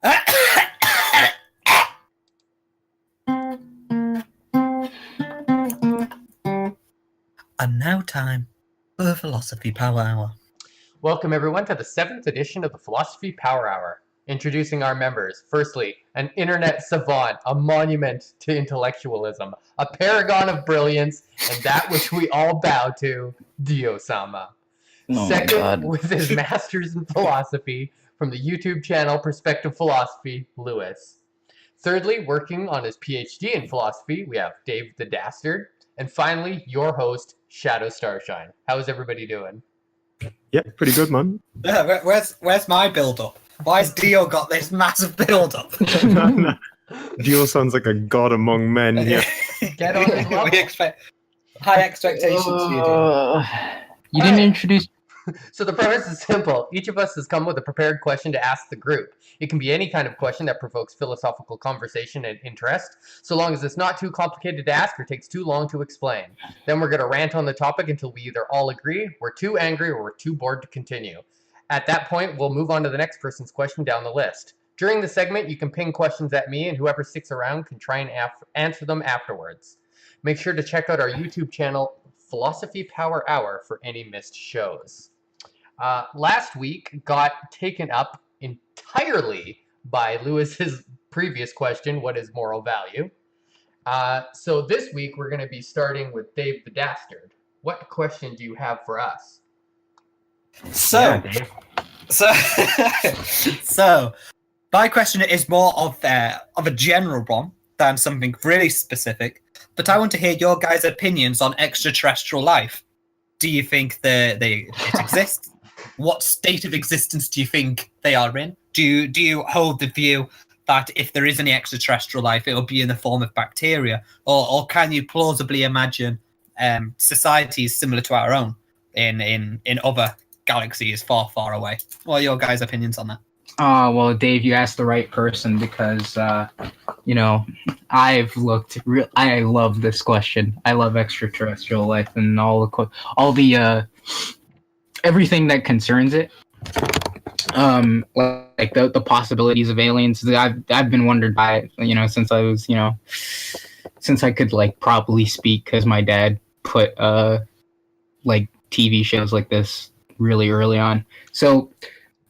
And now time for the Philosophy Power Hour. Welcome everyone to the 7th edition of the Philosophy Power Hour. Introducing our members. Firstly, an internet savant, a monument to intellectualism, a paragon of brilliance, and that which we all bow to, Dio-sama. Second, with his master's in philosophy from the YouTube channel Perspective Philosophy, Lewis. Thirdly, working on his PhD in philosophy, we have Dave the Dastard. And finally, your host, Shadow Starshine. How is everybody doing? Yeah, pretty good, man. Where's my build-up? Why has Dio got this massive build-up? No. Dio sounds like a god among men here. Get on his level. We expect high expectations for you, Dio. You didn't introduce... So the premise is simple. Each of us has come with a prepared question to ask the group. It can be any kind of question that provokes philosophical conversation and interest, so long as it's not too complicated to ask or takes too long to explain. Then we're going to rant on the topic until we either all agree, we're too angry, or we're too bored to continue. At that point, we'll move on to the next person's question down the list. During the segment, you can ping questions at me, and whoever sticks around can try and answer them afterwards. Make sure to check out our YouTube channel, Philosophy Power Hour, for any missed shows. Last week got taken up entirely by Lewis's previous question, what is moral value? So this week we're going to be starting with Dave the Dastard. What question do you have for us? So my question is more of a general one than something really specific, but I want to hear your guys' opinions on extraterrestrial life. Do you think it exists? What state of existence do you think they are in? Do you hold the view that if there is any extraterrestrial life, it will be in the form of bacteria? Or can you plausibly imagine societies similar to our own in other galaxies far, far away? What are your guys' opinions on that? Well, Dave, you asked the right person because, I've looked. I love this question. I love extraterrestrial life and all the everything that concerns it. Like the possibilities of aliens. I've been wondered by it, since I was, since I could properly speak, because my dad put TV shows like this really early on. So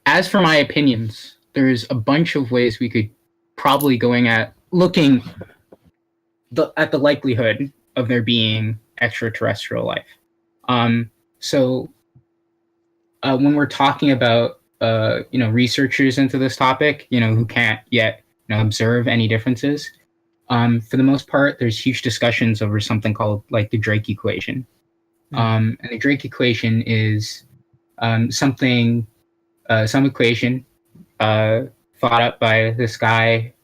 as for my opinions, there's a bunch of ways we could probably looking at the likelihood of there being extraterrestrial life. When we're talking about researchers into this topic, who can't yet observe any differences, for the most part, there's huge discussions over something called the Drake equation. And the Drake equation is some equation thought up by this guy.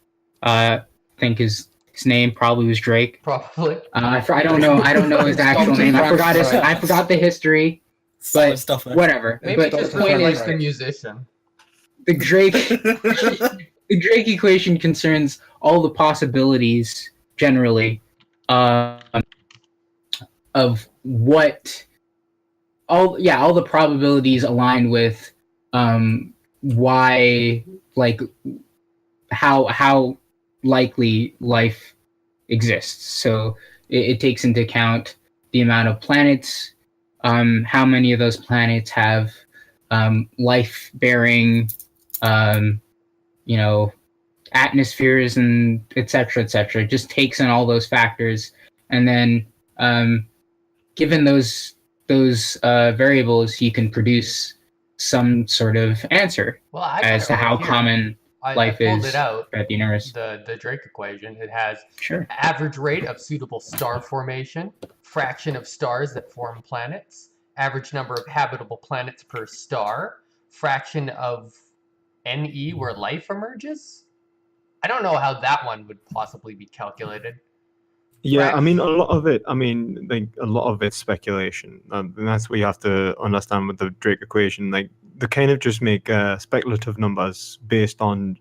I think his name probably was Drake. Probably. I don't know his actual name. I forgot the history. But whatever. Maybe but just the point is, the musician. The Drake equation concerns all the possibilities generally of what all the probabilities align with why how likely life exists. So it takes into account the amount of planets. How many of those planets have life-bearing, atmospheres and et cetera, et cetera. It just takes in all those factors, and then given those variables, you can produce some sort of answer as to how common life is at the universe. The Drake equation. It has average rate of suitable star formation, fraction of stars that form planets, average number of habitable planets per star, fraction of NE where life emerges. I don't know how that one would possibly be calculated. Yeah, I mean, a lot of it's speculation. And that's what you have to understand with the Drake equation. They kind of just make speculative numbers based on,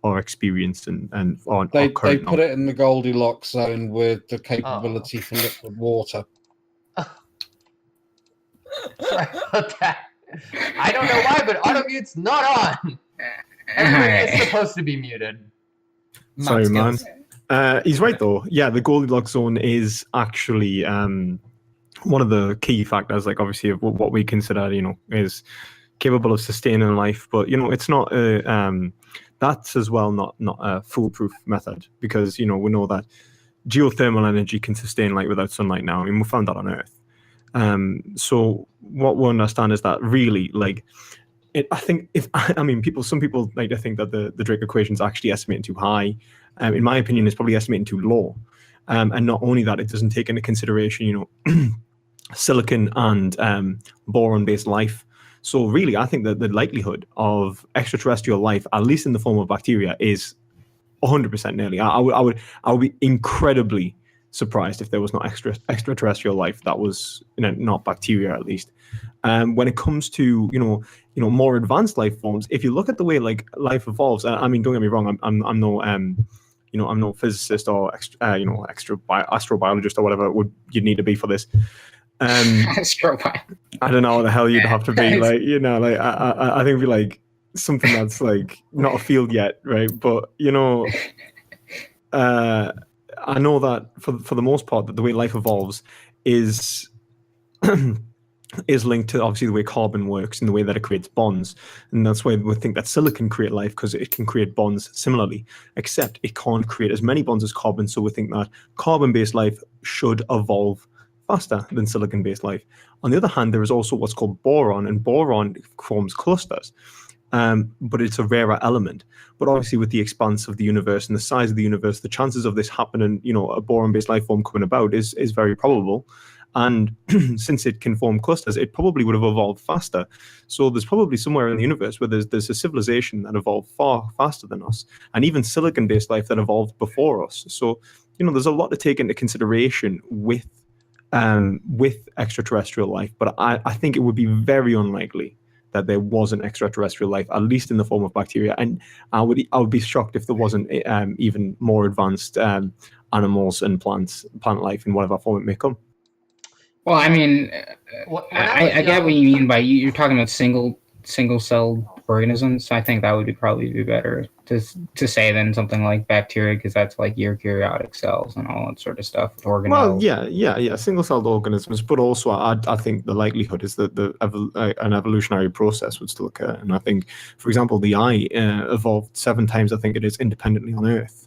our experience and on they our current put it in the Goldilocks zone with the capability for liquid water. Sorry about that. I don't know why, but auto mute's not on. Everybody is supposed to be muted. Sorry, man. Skills. He's right though. Yeah, the Goldilocks zone is actually one of the key factors. Like obviously, of what we consider, is capable of sustaining life. But it's not that's as well not a foolproof method, because we know that geothermal energy can sustain light without sunlight now. I mean, we found that on Earth. So what we understand is that really, like, I think some people like to think that the Drake equation is actually estimating too high. In my opinion, it's probably estimating too low. And not only that, it doesn't take into consideration, silicon and boron-based life. So really, I think that the likelihood of extraterrestrial life, at least in the form of bacteria, is 100% nearly. I would be incredibly surprised if there was not extraterrestrial life that was not bacteria, at least. When it comes to more advanced life forms, if you look at the way like life evolves, I mean, don't get me wrong, I'm no I'm no physicist or astrobiologist or whatever you'd need to be for this. Astrobiologist. I don't know what the hell you'd have to be, like, I think it'd be like something that's like not a field yet, right? But I know that for the most part, that the way life evolves is is linked to obviously the way carbon works and the way that it creates bonds, and that's why we think that silicon create life, because it can create bonds similarly, except it can't create as many bonds as carbon. So we think that carbon-based life should evolve faster than silicon-based life. On the other hand, there is also what's called boron, and boron forms clusters. But it's a rarer element. But obviously, with the expanse of the universe and the size of the universe, the chances of this happening, a boron-based life form coming about is very probable. And since it can form clusters, it probably would have evolved faster. So there's probably somewhere in the universe where there's a civilization that evolved far faster than us, and even silicon-based life that evolved before us. So there's a lot to take into consideration with extraterrestrial life. But I think it would be very unlikely that there wasn't extraterrestrial life, at least in the form of bacteria. And I would be shocked if there wasn't even more advanced animals and plant life in whatever form it may come. Well, I mean, I get what you mean by you're talking about single-celled organisms. I think that would probably be better to say than something like bacteria, because that's like eukaryotic cells and all that sort of stuff. Organelles. Well, yeah, single-celled organisms, but also I think the likelihood is that an evolutionary process would still occur. And I think, for example, the eye evolved 7 times, I think it is, independently on Earth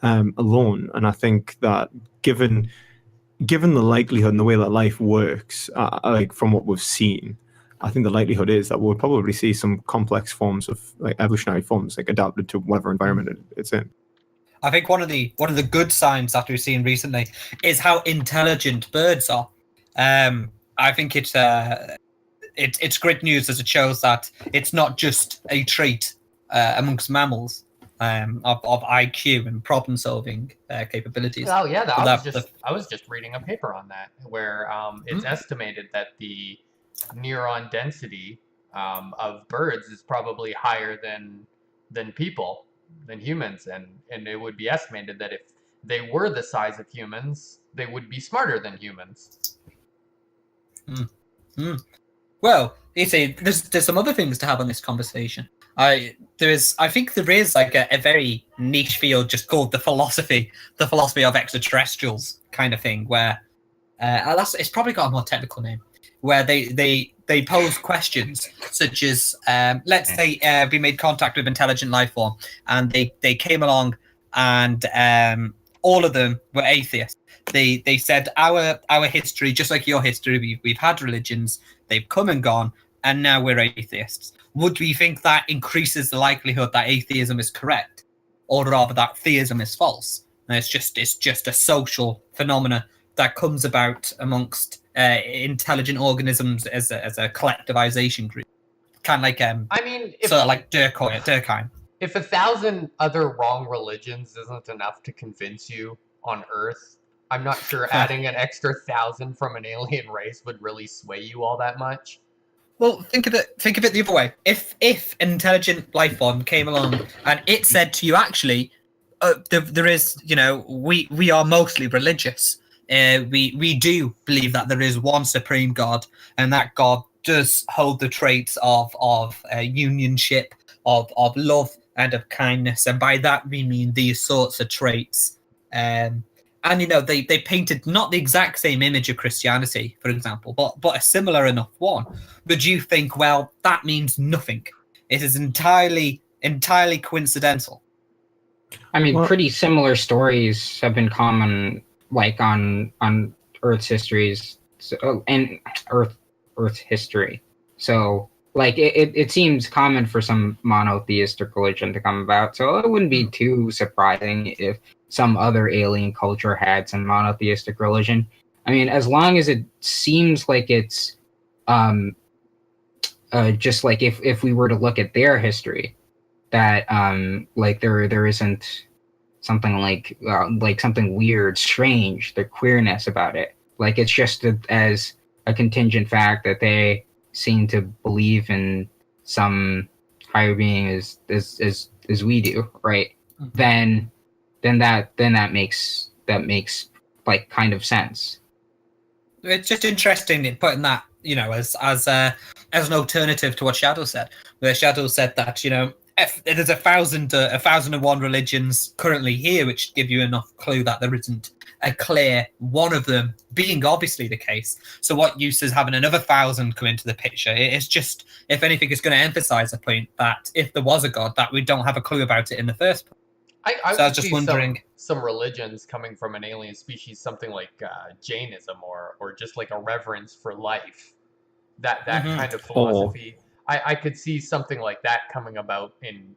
alone. And I think that given the likelihood and the way that life works, like from what we've seen, I think the likelihood is that we'll probably see some complex forms of like evolutionary forms, like adapted to whatever environment it's in. I think one of the good signs that we've seen recently is how intelligent birds are. I think it's great news, as it shows that it's not just a trait amongst mammals of IQ and problem solving capabilities. Oh yeah, I was just reading a paper on that where it's estimated that the neuron density of birds is probably higher than people, than humans, and it would be estimated that if they were the size of humans, they would be smarter than humans. Well, you see, there's some other things to have on this conversation. I think there is like a very niche field just called the philosophy of extraterrestrials kind of thing, where it's probably got a more technical name, where they pose questions such as, let's say we made contact with intelligent life form, and they came along, and all of them were atheists. They said our history, just like your history, we've had religions, they've come and gone, and now we're atheists. Would we think that increases the likelihood that atheism is correct, or rather that theism is false? And it's just a social phenomena that comes about amongst intelligent organisms as a collectivization group, kind of like like Durkheim. If 1,000 other wrong religions isn't enough to convince you on Earth, I'm not sure adding an extra 1,000 from an alien race would really sway you all that much. Well, think of it the other way. If an intelligent life form came along and it said to you, actually, there is, we are mostly religious. We do believe that there is one supreme God, and that God does hold the traits of unionship, of love and of kindness, and by that we mean these sorts of traits. And they painted not the exact same image of Christianity, for example, but a similar enough one. Would you think, well, that means nothing? It is entirely coincidental. I mean, pretty similar stories have been common, like on Earth's histories, and Earth history. So, like, it seems common for some monotheistic religion to come about. So it wouldn't be too surprising if some other alien culture had some monotheistic religion. I mean, as long as it seems like it's just like if we were to look at their history, that like there isn't something like something weird, strange, the queerness about it. Like, it's just as a contingent fact that they seem to believe in some higher being as we do, right? Mm-hmm. Then that makes like kind of sense. It's just interesting in putting that, as an alternative to what Shadow said. Where Shadow said that, if there's 1,001 religions currently here, which give you enough clue that there isn't a clear one of them being obviously the case. So what use is having another 1,000 come into the picture? It's just, if anything, it's going to emphasize the point that if there was a god, that we don't have a clue about it in the first place. I was just wondering, some religions coming from an alien species, something like Jainism or just like a reverence for life, that kind of philosophy. I could see something like that coming about in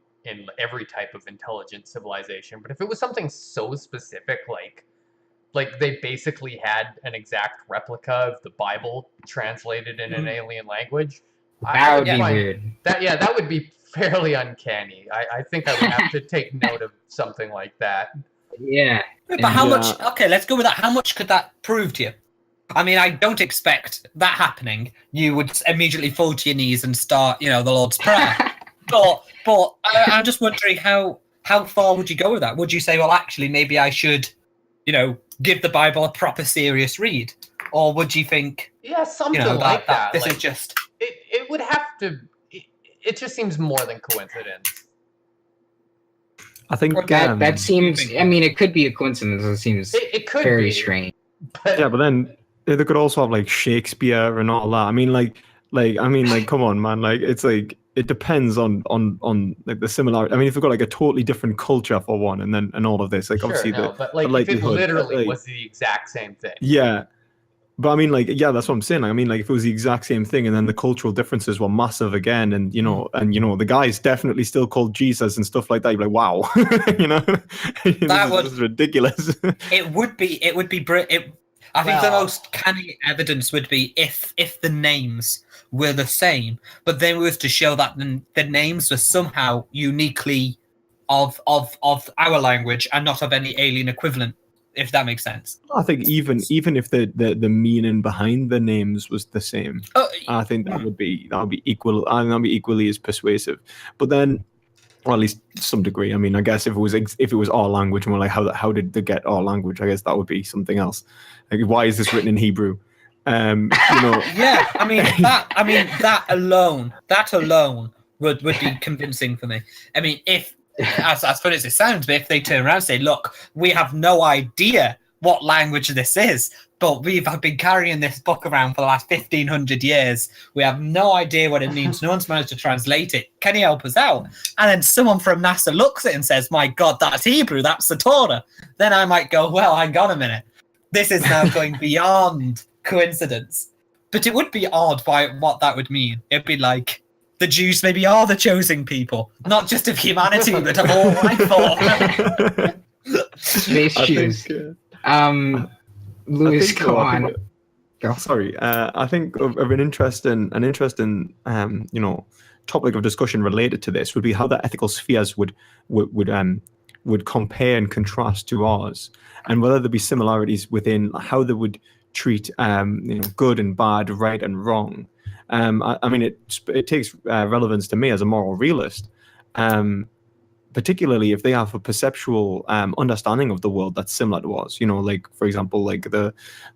every type of intelligent civilization. But if it was something so specific, like they basically had an exact replica of the Bible translated in an alien language, that would be weird. That would be fairly uncanny. I think I would have to take note of something like that. Yeah. But how much? Okay, let's go with that. How much could that prove to you? I mean, I don't expect that happening. You would immediately fall to your knees and start, the Lord's Prayer. but I'm just wondering how far would you go with that? Would you say, well, actually, maybe I should, give the Bible a proper serious read, or would you think, something like that? This is just. It would have to. It just seems more than coincidence. I think that seems. I mean, it could be a coincidence. It seems it could very be strange. But then they could also have like Shakespeare and all that. I mean, come on, man. Like, it's like it depends on like the similarity. I mean, if we've got like a totally different culture for one, and all of this, like, obviously but like if it literally was the exact same thing. Yeah. But I mean, that's what I'm saying. Like, I mean, like, if it was the exact same thing, and then the cultural differences were massive again, and the guy's definitely still called Jesus and stuff like that. You're like, wow, that was ridiculous. It would be. I think the most canny evidence would be if the names were the same, but then we was to show that the names were somehow uniquely of our language and not of any alien equivalent. If that makes sense. I think even if the meaning behind the names was the same, I think that would be equal. I think that'd be equally as persuasive. But then, or at least to some degree. I mean, I guess if it was our language, and we're like, how did they get our language? I guess that would be something else. Like, why is this written in Hebrew? Yeah, I mean that alone would be convincing for me. I mean, if. As funny as it sounds, but if they turn around and say, look, we have no idea what language this is, but we've been carrying this book around for the last 1,500 years. We have no idea what it means. No one's managed to translate it. Can you help us out? And then someone from NASA looks at it and says, my God, that's Hebrew. That's the Torah. Then I might go, well, hang on a minute. This is now going beyond coincidence. But it would be odd by what that would mean. It'd be like, the Jews maybe are the chosen people, not just of humanity, but of all life form. Space Jews. Lewis, go on. Sorry, I think of an interesting topic of discussion related to this would be how the ethical spheres would compare and contrast to ours, and whether there be similarities within how they would treat good and bad, right and wrong. I mean, it takes relevance to me as a moral realist, particularly if they have a perceptual understanding of the world that's similar to ours. Like, for example, like the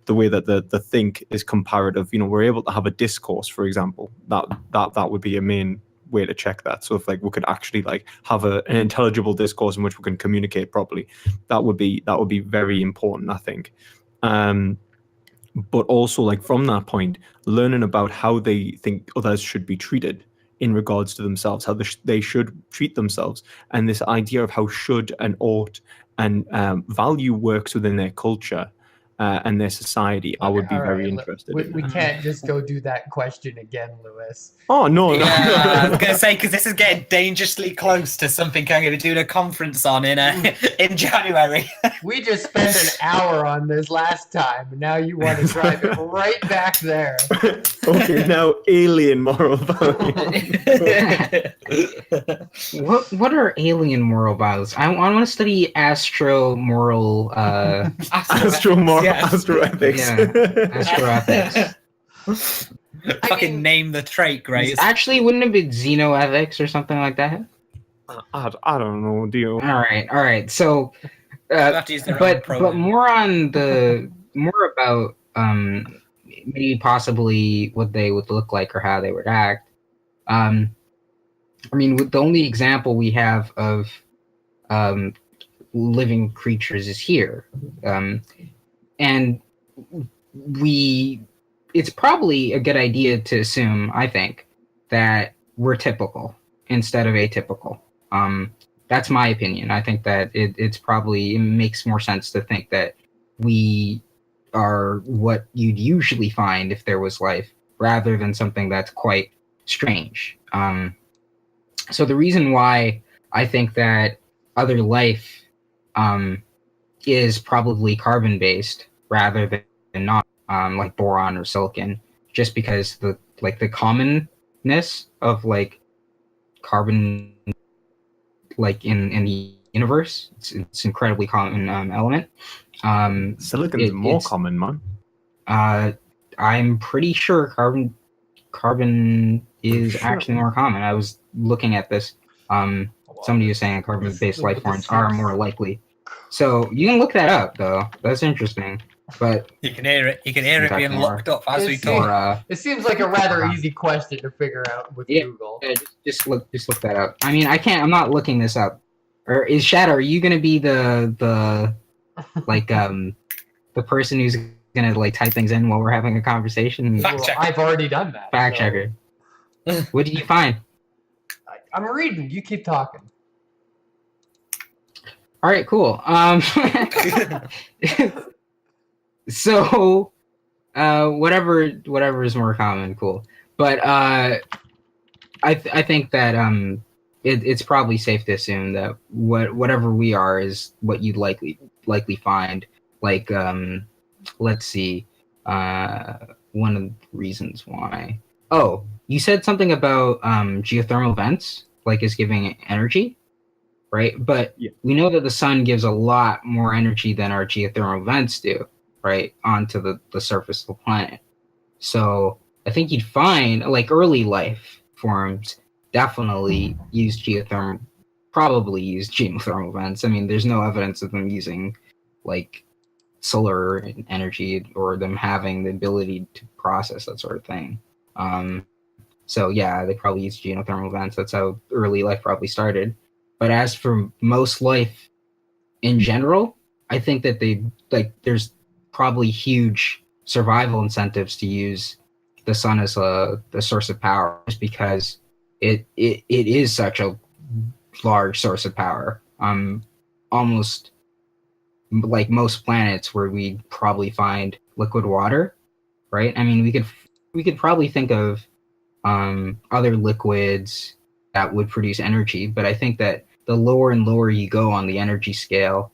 way that the think is comparative. We're able to have a discourse, for example. That would be a main way to check that. So if like we could actually like have an intelligible discourse in which we can communicate properly, that would be very important, I think. But also like from that point, learning about how they think others should be treated in regards to themselves, how they should treat themselves, and this idea of how should and ought and value works within their culture and their society, I would be very interested in. We can't just go do that question again, Lewis. Oh, no. Yeah, I was going to say, because this is getting dangerously close to something I'm going to do a conference on in January. We just spent an hour on this last time, and now you want to drive it right back there. Okay, now alien moral values. What are alien moral values? I want to study astro-moral... Astroethics. Yeah, astroethics. Fucking name the trait, Grace. Actually, wouldn't it be xenoethics or something like that? I don't know, Dio. All right. So, but more about maybe possibly what they would look like or how they would act. I mean, the only example we have of living creatures is here, and it's probably a good idea to assume, I think, that we're typical instead of atypical. That's my opinion. I think that it makes more sense to think that we are what you'd usually find if there was life, rather than something that's quite strange. So the reason why I think that other life is probably carbon-based rather than not, like boron or silicon, just because the commonness of like carbon, like in the universe, it's incredibly common element. Silicon's more common, man. I'm pretty sure carbon is actually more common. I was looking at this. Somebody was saying carbon-based life forms are more likely. So you can look that up, though. That's interesting. But you can hear it. You can hear it being looked up as we talk. It seems like a rather easy question to figure out with Google. Yeah, just look that up. I mean, I'm not looking this up. Or is Shadow? Are you gonna be the like the person who's gonna like type things in while we're having a conversation? Fact checker. I've already done that. Fact checker. What did you find? I'm reading. You keep talking. All right, cool. So, whatever is more common, cool. But I think that it's probably safe to assume that whatever we are is what you'd likely find. Like, let's see, one of the reasons why. Oh, you said something about geothermal vents, like is giving energy, right? But we know that the sun gives a lot more energy than our geothermal vents do, right, onto the surface of the planet. So I think you'd find, like, early life forms definitely probably use geothermal vents. I mean, there's no evidence of them using, like, solar energy or them having the ability to process that sort of thing. So yeah, they probably use geothermal vents. That's how early life probably started. But as for most life in general, I think that there's probably huge survival incentives to use the sun as the source of power, just because it is such a large source of power. Almost like most planets where we probably find liquid water, right? I mean, we could probably think of other liquids that would produce energy, but I think that the lower and lower you go on the energy scale,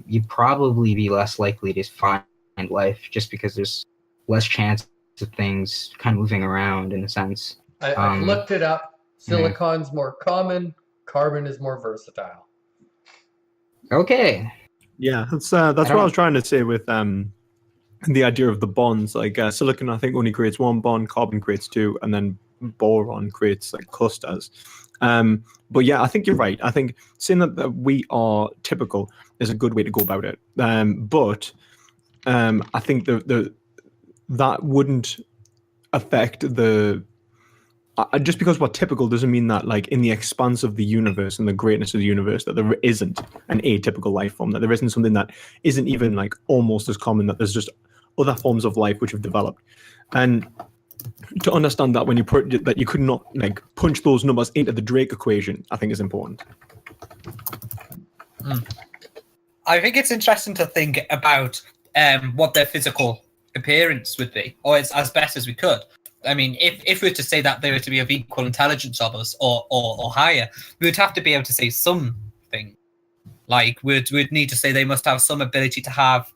you'd probably be less likely to find life, just because there's less chance of things kind of moving around in a sense. I looked it up. Silicon's more common. Carbon is more versatile. Okay. Yeah, that's what I was trying to say with the idea of the bonds. Like silicon, I think only creates one bond, carbon creates two, and then boron creates like clusters. But yeah, I think you're right. I think saying that we are typical is a good way to go about it. But I think that wouldn't affect the just because we're typical doesn't mean that, like, in the expanse of the universe and the greatness of the universe, that there isn't an atypical life form, that there isn't something that isn't even, like, almost as common, that there's just other forms of life which have developed. And to understand that when you put that you could not, like, punch those numbers into the Drake equation, I think is important. I think it's interesting to think about what their physical appearance would be, or as best as we could. I mean, if we were to say that they were to be of equal intelligence of us or higher, we would have to be able to say something. Like, we'd need to say they must have some ability to have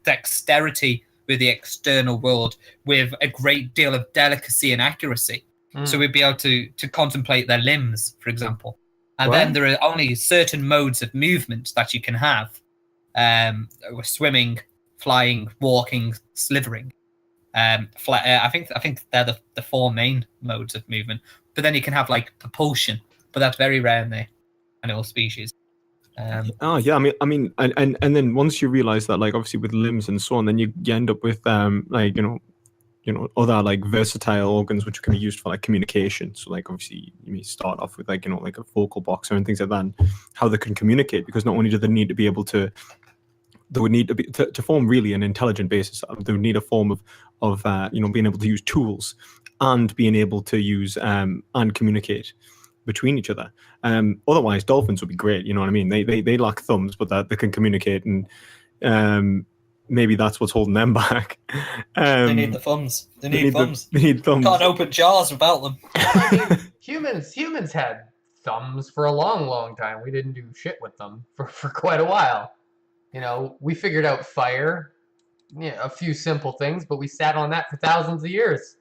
dexterity with the external world, with a great deal of delicacy and accuracy. So we'd be able to contemplate their limbs, for example. And then there are only certain modes of movement that you can have. Swimming, flying, walking, slithering. I think they're the four main modes of movement. But then you can have, like, propulsion, but that's very rare in the animal species. Yeah, I mean, and then once you realize that, like, obviously with limbs and so on, then you end up with like, other, like, versatile organs which can be used for, like, communication. So, like, obviously you may start off with, like, like a vocal box and things like that, and how they can communicate, because not only do they need to be able to, they would need to be to form really an intelligent basis. They would need a form of being able to use tools and being able to use and communicate between each other. Otherwise, dolphins would be great. You know what I mean? They lack thumbs, but that they can communicate, and maybe that's what's holding them back. They need the thumbs. They need thumbs. They need thumbs. Can't open jars without them. I mean, humans had thumbs for a long time. We didn't do shit with them for quite a while. We figured out fire, a few simple things, but we sat on that for thousands of years.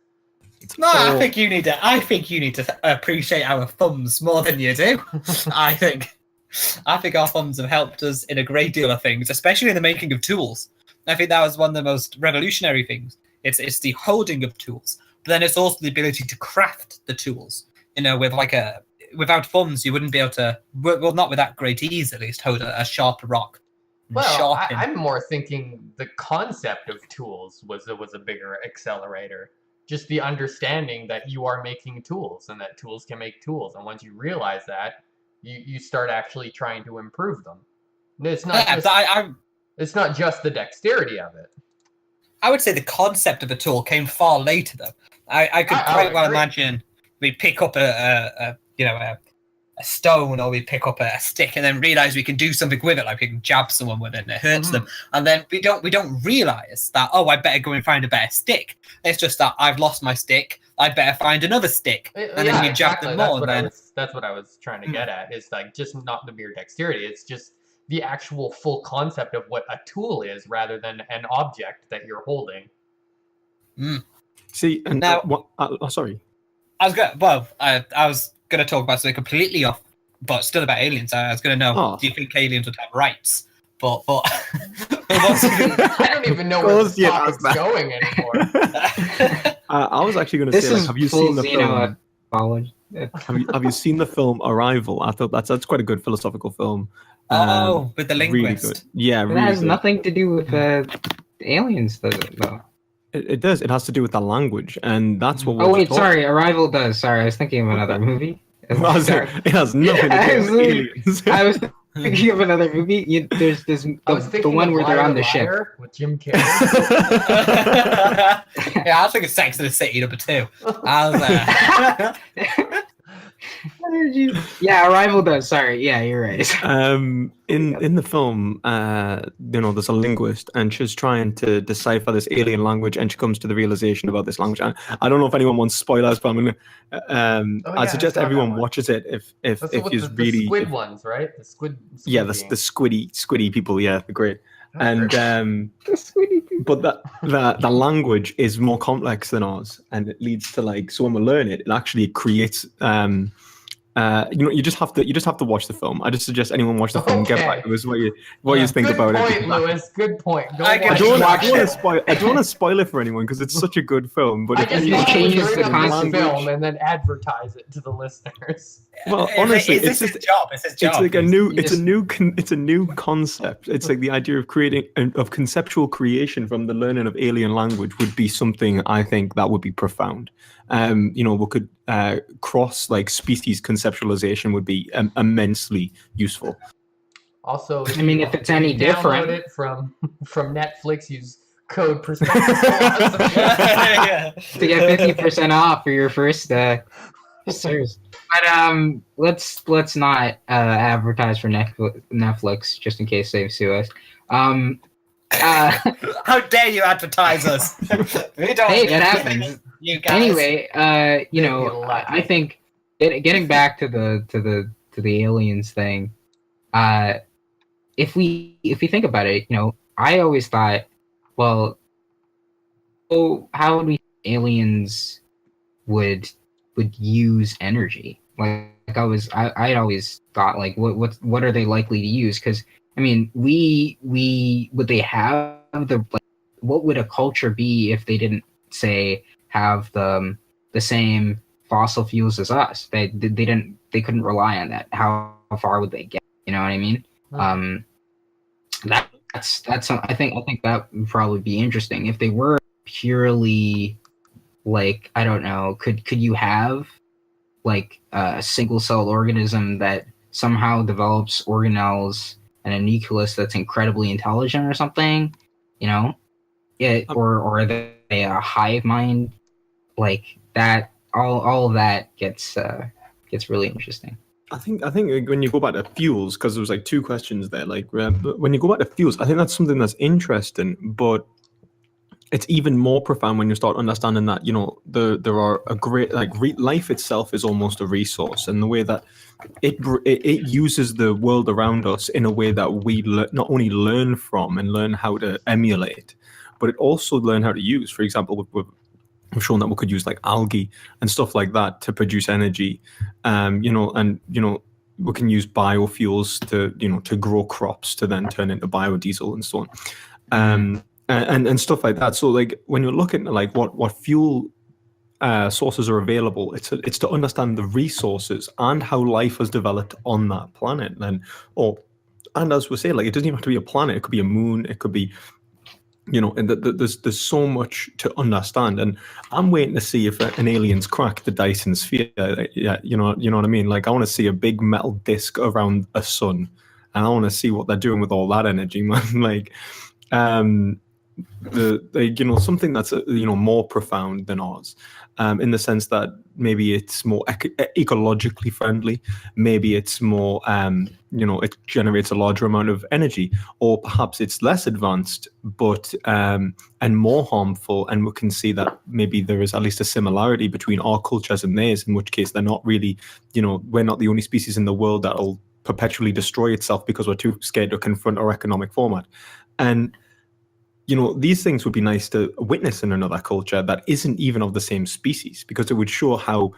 No, I think you need to appreciate our thumbs more than you do. I think our thumbs have helped us in a great deal of things, especially in the making of tools. I think that was one of the most revolutionary things. It's the holding of tools, but then it's also the ability to craft the tools. Without thumbs, you wouldn't be able to, well, not with that great ease, at least, hold a sharp rock. Well, I'm more thinking the concept of tools was a bigger accelerator. Just the understanding that you are making tools and that tools can make tools. And once you realize that, you start actually trying to improve them. It's not just the dexterity of it. I would say the concept of a tool came far later, though. I could quite well imagine we pick up a stone, or we pick up a stick and then realize we can do something with it, like we can jab someone with it and it hurts them, and then we don't realize that, I better go and find a better stick. It's just that I've lost my stick, I better find another stick, and then you jab them more. That's what I was trying to get at. It's like just not the mere dexterity, it's just the actual full concept of what a tool is, rather than an object that you're holding. See, and now, sorry, I was going to talk about something completely off, but still about aliens. I was going to know, do you think aliens would have rights? But I don't even know where this topic's going anymore. I was actually going to say, like, have you seen the film? Have you seen the film Arrival? I thought that's quite a good philosophical film. With the linguist. Really good. Yeah, really. That has nothing to do with aliens, does it? Though. It does. It has to do with the language, and that's what. Oh wait, sorry. Arrival does. Sorry, I was thinking of another movie. It has nothing to do with aliens. I was thinking of another movie. There's this the one where they're on the ship with Jim Carrey. Yeah, I was thinking Sex and the City #2. Yeah, Arrival does. Sorry, yeah, you're right. In the film, there's a linguist, and she's trying to decipher this alien language, and she comes to the realization about this language. I don't know if anyone wants spoilers, but I'm gonna. I suggest everyone watches it if you really. The squid ones, right? The squid. Yeah, the squiddy people. Yeah, they're great. And but the language is more complex than ours, and it leads to, like, so when we learn it, it actually creates you just have to watch the film. I just suggest anyone watch the film. Get back to us what you think about it. Lewis, good point. I don't want to spoil it for anyone because it's such a good film. But if you change the concept film and then advertise it to the listeners. Well, honestly, it's his job. It's like a new concept. It's like the idea of creating of conceptual creation from the learning of alien language would be something I think that would be profound. We could cross like species conceptualization would be immensely useful. Also, I mean, if it's any download different, it from Netflix, use code perspective philosophy. Yeah. to get 50% off for your first service. But let's not advertise for Netflix just in case they sue us. How dare you advertise us? We don't. Hey, that happens. You guys. Anyway, you They'd know, be lucky. I think getting back to the aliens thing, if we think about it, you know, I always thought, well, how would we aliens would use energy? Like I'd always thought, like, what are they likely to use? Because I mean, would they have the, like, what would a culture be if they didn't, say, have the same fossil fuels as us? They couldn't rely on that. How far would they get? You know what I mean? That's I think that would probably be interesting if they were purely, like, I don't know, could you have like a single cell organism that somehow develops organelles and a nucleus that's incredibly intelligent or something, you know? Yeah, or are they a hive mind? Like that, all of that gets really interesting. I think when you go back to fuels, because there was like two questions there. Like when you go back to fuels, I think that's something that's interesting, but it's even more profound when you start understanding that, you know, there are a great, like, life itself is almost a resource, and the way that it uses the world around us in a way that we not only learn from and learn how to emulate, but it also learn how to use. For example, we've shown that we could use like algae and stuff like that to produce energy, you know, and you know, we can use biofuels to, you know, to grow crops to then turn into biodiesel and so on, and stuff like that. So like when you're looking at like what fuel sources are available, it's to understand the resources and how life has developed on that planet. And as we say, like, it doesn't even have to be a planet. It could be a moon. It could be, you know, and there's so much to understand. And I'm waiting to see if an alien's cracked the Dyson sphere. Yeah, you know what I mean. Like, I want to see a big metal disc around a sun, and I want to see what they're doing with all that energy, man. Like, you know, something that's you know, more profound than ours, in the sense that maybe it's more ecologically friendly, maybe it's more you know, it generates a larger amount of energy, or perhaps it's less advanced but and more harmful, and we can see that maybe there is at least a similarity between our cultures and theirs, in which case they're not really, you know, we're not the only species in the world that'll perpetually destroy itself because we're too scared to confront our economic format. And you know, these things would be nice to witness in another culture that isn't even of the same species, because it would show how,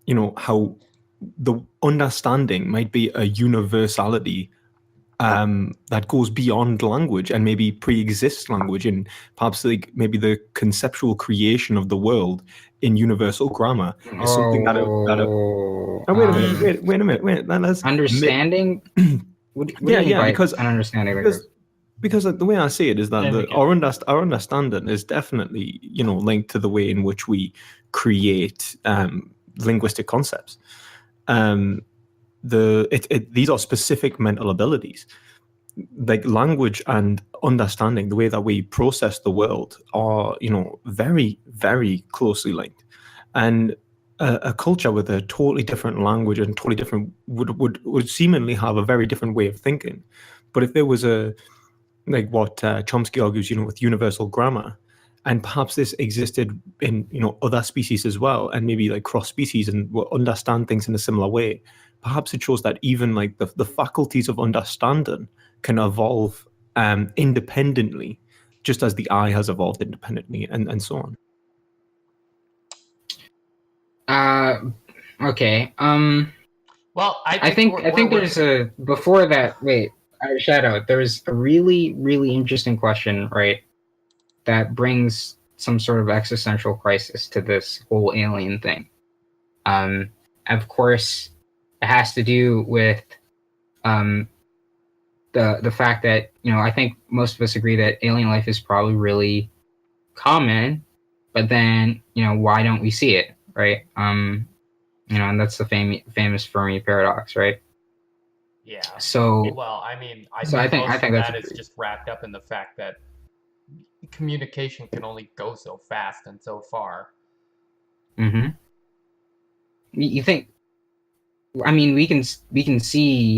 you know, how the understanding might be a universality that goes beyond language and maybe pre-exists language, and perhaps like maybe the conceptual creation of the world in universal grammar is something that wait a minute. That's understanding. What do you mean by because an understanding? Because the way I see it is that our understanding is definitely, you know, linked to the way in which we create linguistic concepts. These are specific mental abilities. Like language and understanding, the way that we process the world, are, you know, very, very closely linked. And a culture with a totally different language and totally different would seemingly have a very different way of thinking. But if there was like what Chomsky argues, you know, with universal grammar, and perhaps this existed in, you know, other species as well, and maybe like cross species, and will understand things in a similar way, perhaps it shows that even like the faculties of understanding can evolve independently, just as the eye has evolved independently, and so on. Okay. Well, I think there's a, before that. Wait, Shadow. There's a really, really interesting question, right? That brings some sort of existential crisis to this whole alien thing. Of course, it has to do with the fact that, you know, I think most of us agree that alien life is probably really common, but then, you know, why don't we see it, right? and that's the famous Fermi paradox, right? Yeah. So, Well, I mean, I So I think think- most I think of that's that a is pretty- just wrapped up in the fact that communication can only go so fast and so far. hmm you think? I mean, we can see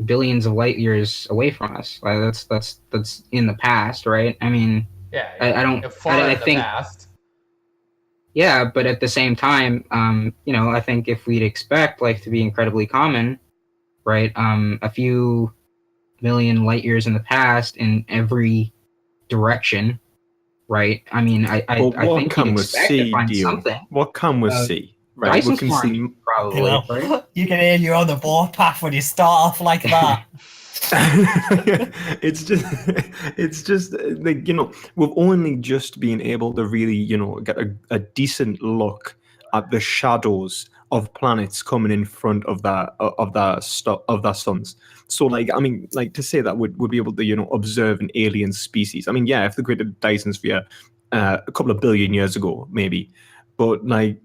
billions of light years away from us. Like, that's in the past, right? I mean, Yeah, I don't. far I in the think. past. Yeah, but at the same time, I think if we'd expect life to be incredibly common, right? A few million light years in the past in every direction, right? I mean, I But I what think can you'd we expect to see, find Dio? something. What can we Uh, see? Right, we Dyson can farm, see. probably, right? You can hear you on the warpath when you start off like that. it's just like, we've only just been able to really, get a decent look at the shadows of planets coming in front of that suns. So, like, I mean, like, to say that would be able to, observe an alien species. I mean, yeah, if they created a Dyson sphere a couple of billion years ago, maybe, but like,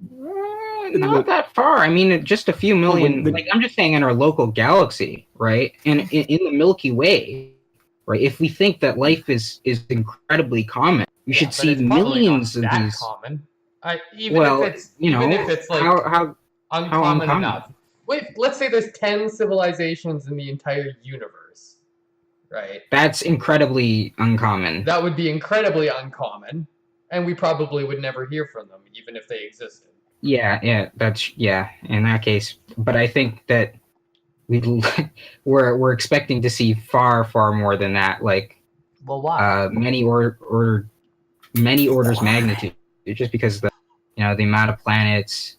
Not that far. I mean, just a few million. Like, I'm just saying, in our local galaxy, right? And in the Milky Way, right? If we think that life is incredibly common, we should but see it's probably millions not of that these. common. Even if it's like how uncommon enough. Wait, let's say there's 10 civilizations in the entire universe, right? That's incredibly uncommon. That would be incredibly uncommon, and we probably would never hear from them, even if they existed. Yeah, in that case. But I think that we're expecting to see far more than that. Like, well, why? Many orders magnitude, just because the amount of planets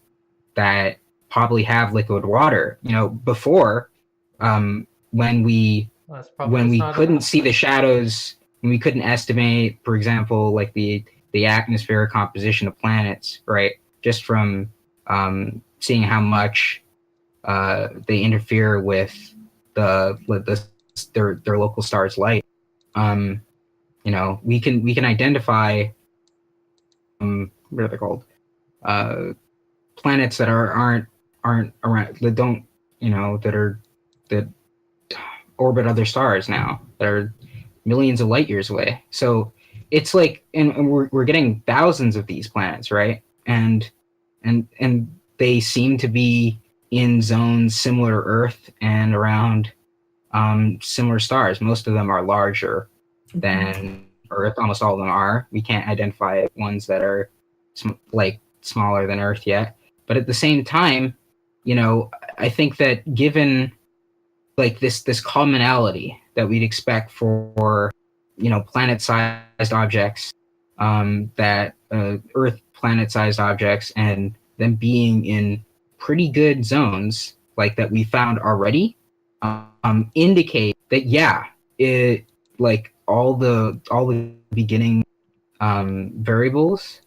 that probably have liquid water. Before, when we couldn't see the shadows, when we couldn't estimate, for example, like the atmospheric composition of planets, right? Just from seeing how much they interfere with their local star's light. We can identify what are they called? Planets that aren't around, that don't that orbit other stars now, that are millions of light years away. So it's like, and we're getting thousands of these planets, right? And they seem to be in zones similar to Earth and around similar stars. Most of them are larger than Earth. Almost all of them are. We can't identify ones that are smaller than Earth yet. But at the same time, I think that given like this commonality that we'd expect for planet-sized objects, that Earth planet-sized objects, and them being in pretty good zones like that we found already, indicate that it, like, all the beginning variables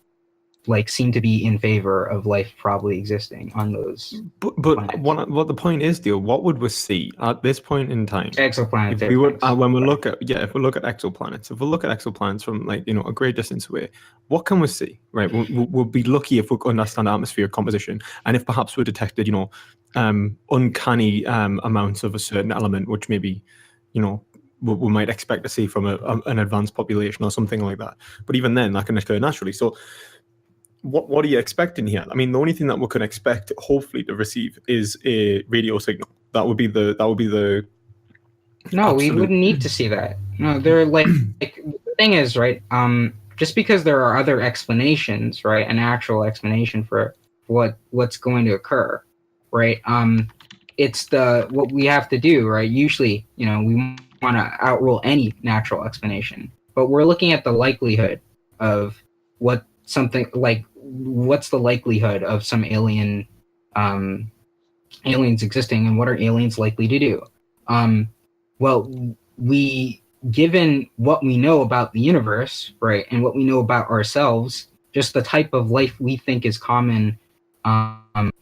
like seem to be in favor of life probably existing on those. But what the point is, Dio, what would we see at this point in time? Exoplanets. If we would, when we look at if we look at exoplanets, from like a great distance away, what can we see? Right, we'll be lucky if we understand atmospheric composition, and if perhaps we detected uncanny amounts of a certain element, which maybe we might expect to see from an advanced population or something like that. But even then, that can occur naturally. So, what are you expecting here? I mean, the only thing that we can expect, hopefully, to receive is a radio signal. That would be the. No, absolute... we wouldn't need to see that. No, they're like the thing is, right? Just because there are other explanations, right? An actual explanation for what's going to occur, right? It's what we have to do, right? Usually, we want to outrule any natural explanation, but we're looking at the likelihood of what's the likelihood of some aliens existing, and what are aliens likely to do? Well, given what we know about the universe, right, and what we know about ourselves, just the type of life we think is common,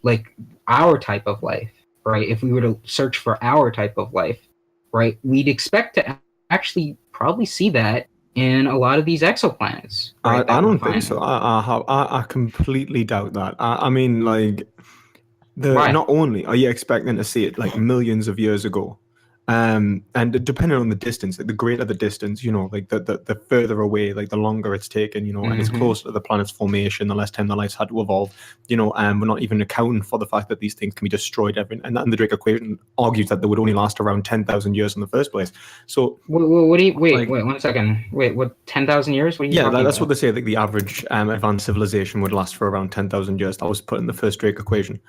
like our type of life, right? If we were to search for our type of life, right, we'd expect to actually probably see that in a lot of these exoplanets. Right, I don't think so. I completely doubt that. I mean, like, Why? Not only are you expecting to see it like millions of years ago, and depending on the distance, like the greater the distance, like the further away, like the longer it's taken, and it's Mhm. closer to the planet's formation, the less time the life's had to evolve, and we're not even accounting for the fact that these things can be destroyed and the Drake equation argues that they would only last around 10,000 years in the first place. So What do you like- wait 1 second. Wait, what 10,000 years? What are you yeah, talking that's about? what they say. Like the average advanced civilization would last for around 10,000 years. That was put in the first Drake equation.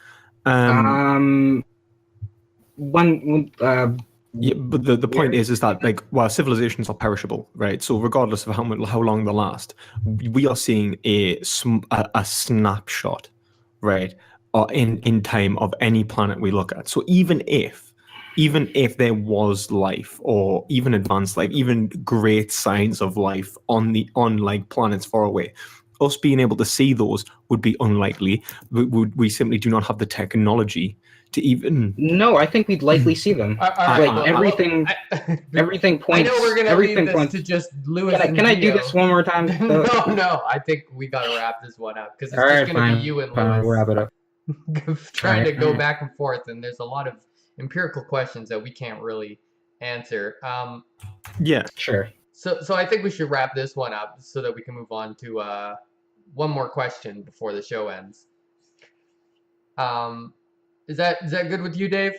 Yeah, but the point is that like while civilizations are perishable, right? So regardless of how long they last, we are seeing a snapshot, right, in time of any planet we look at. So even if there was life or even advanced life, even great signs of life on like planets far away, us being able to see those would be unlikely. We simply do not have the technology to even. No, I think we'd likely see them. All right, Like everything I points. know we're gonna everything leave this points. to just Lewis. Can I do this one more time? No. I think we gotta wrap this one up because it's All just right, gonna fine. be you and Fine, Lewis we'll wrap it up. trying to go Alright. back and forth, and there's a lot of empirical questions that we can't really answer. Yeah. Sure. So I think we should wrap this one up so that we can move on to one more question before the show ends. Is that good with you, Dave?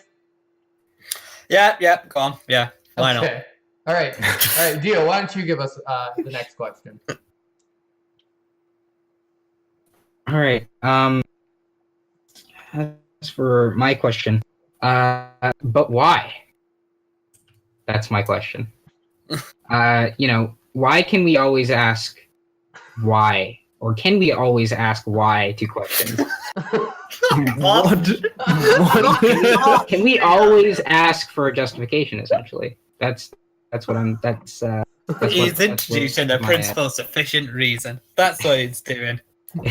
Yeah, go on. Yeah, why not? Okay. All right, Dio, why don't you give us the next question? All right. As for my question, but why? That's my question. Why can we always ask why, or can we always ask why to questions? What? Can we always ask for a justification? Essentially, that's what I'm. That's He's introducing the principle of sufficient reason. That's what he's doing,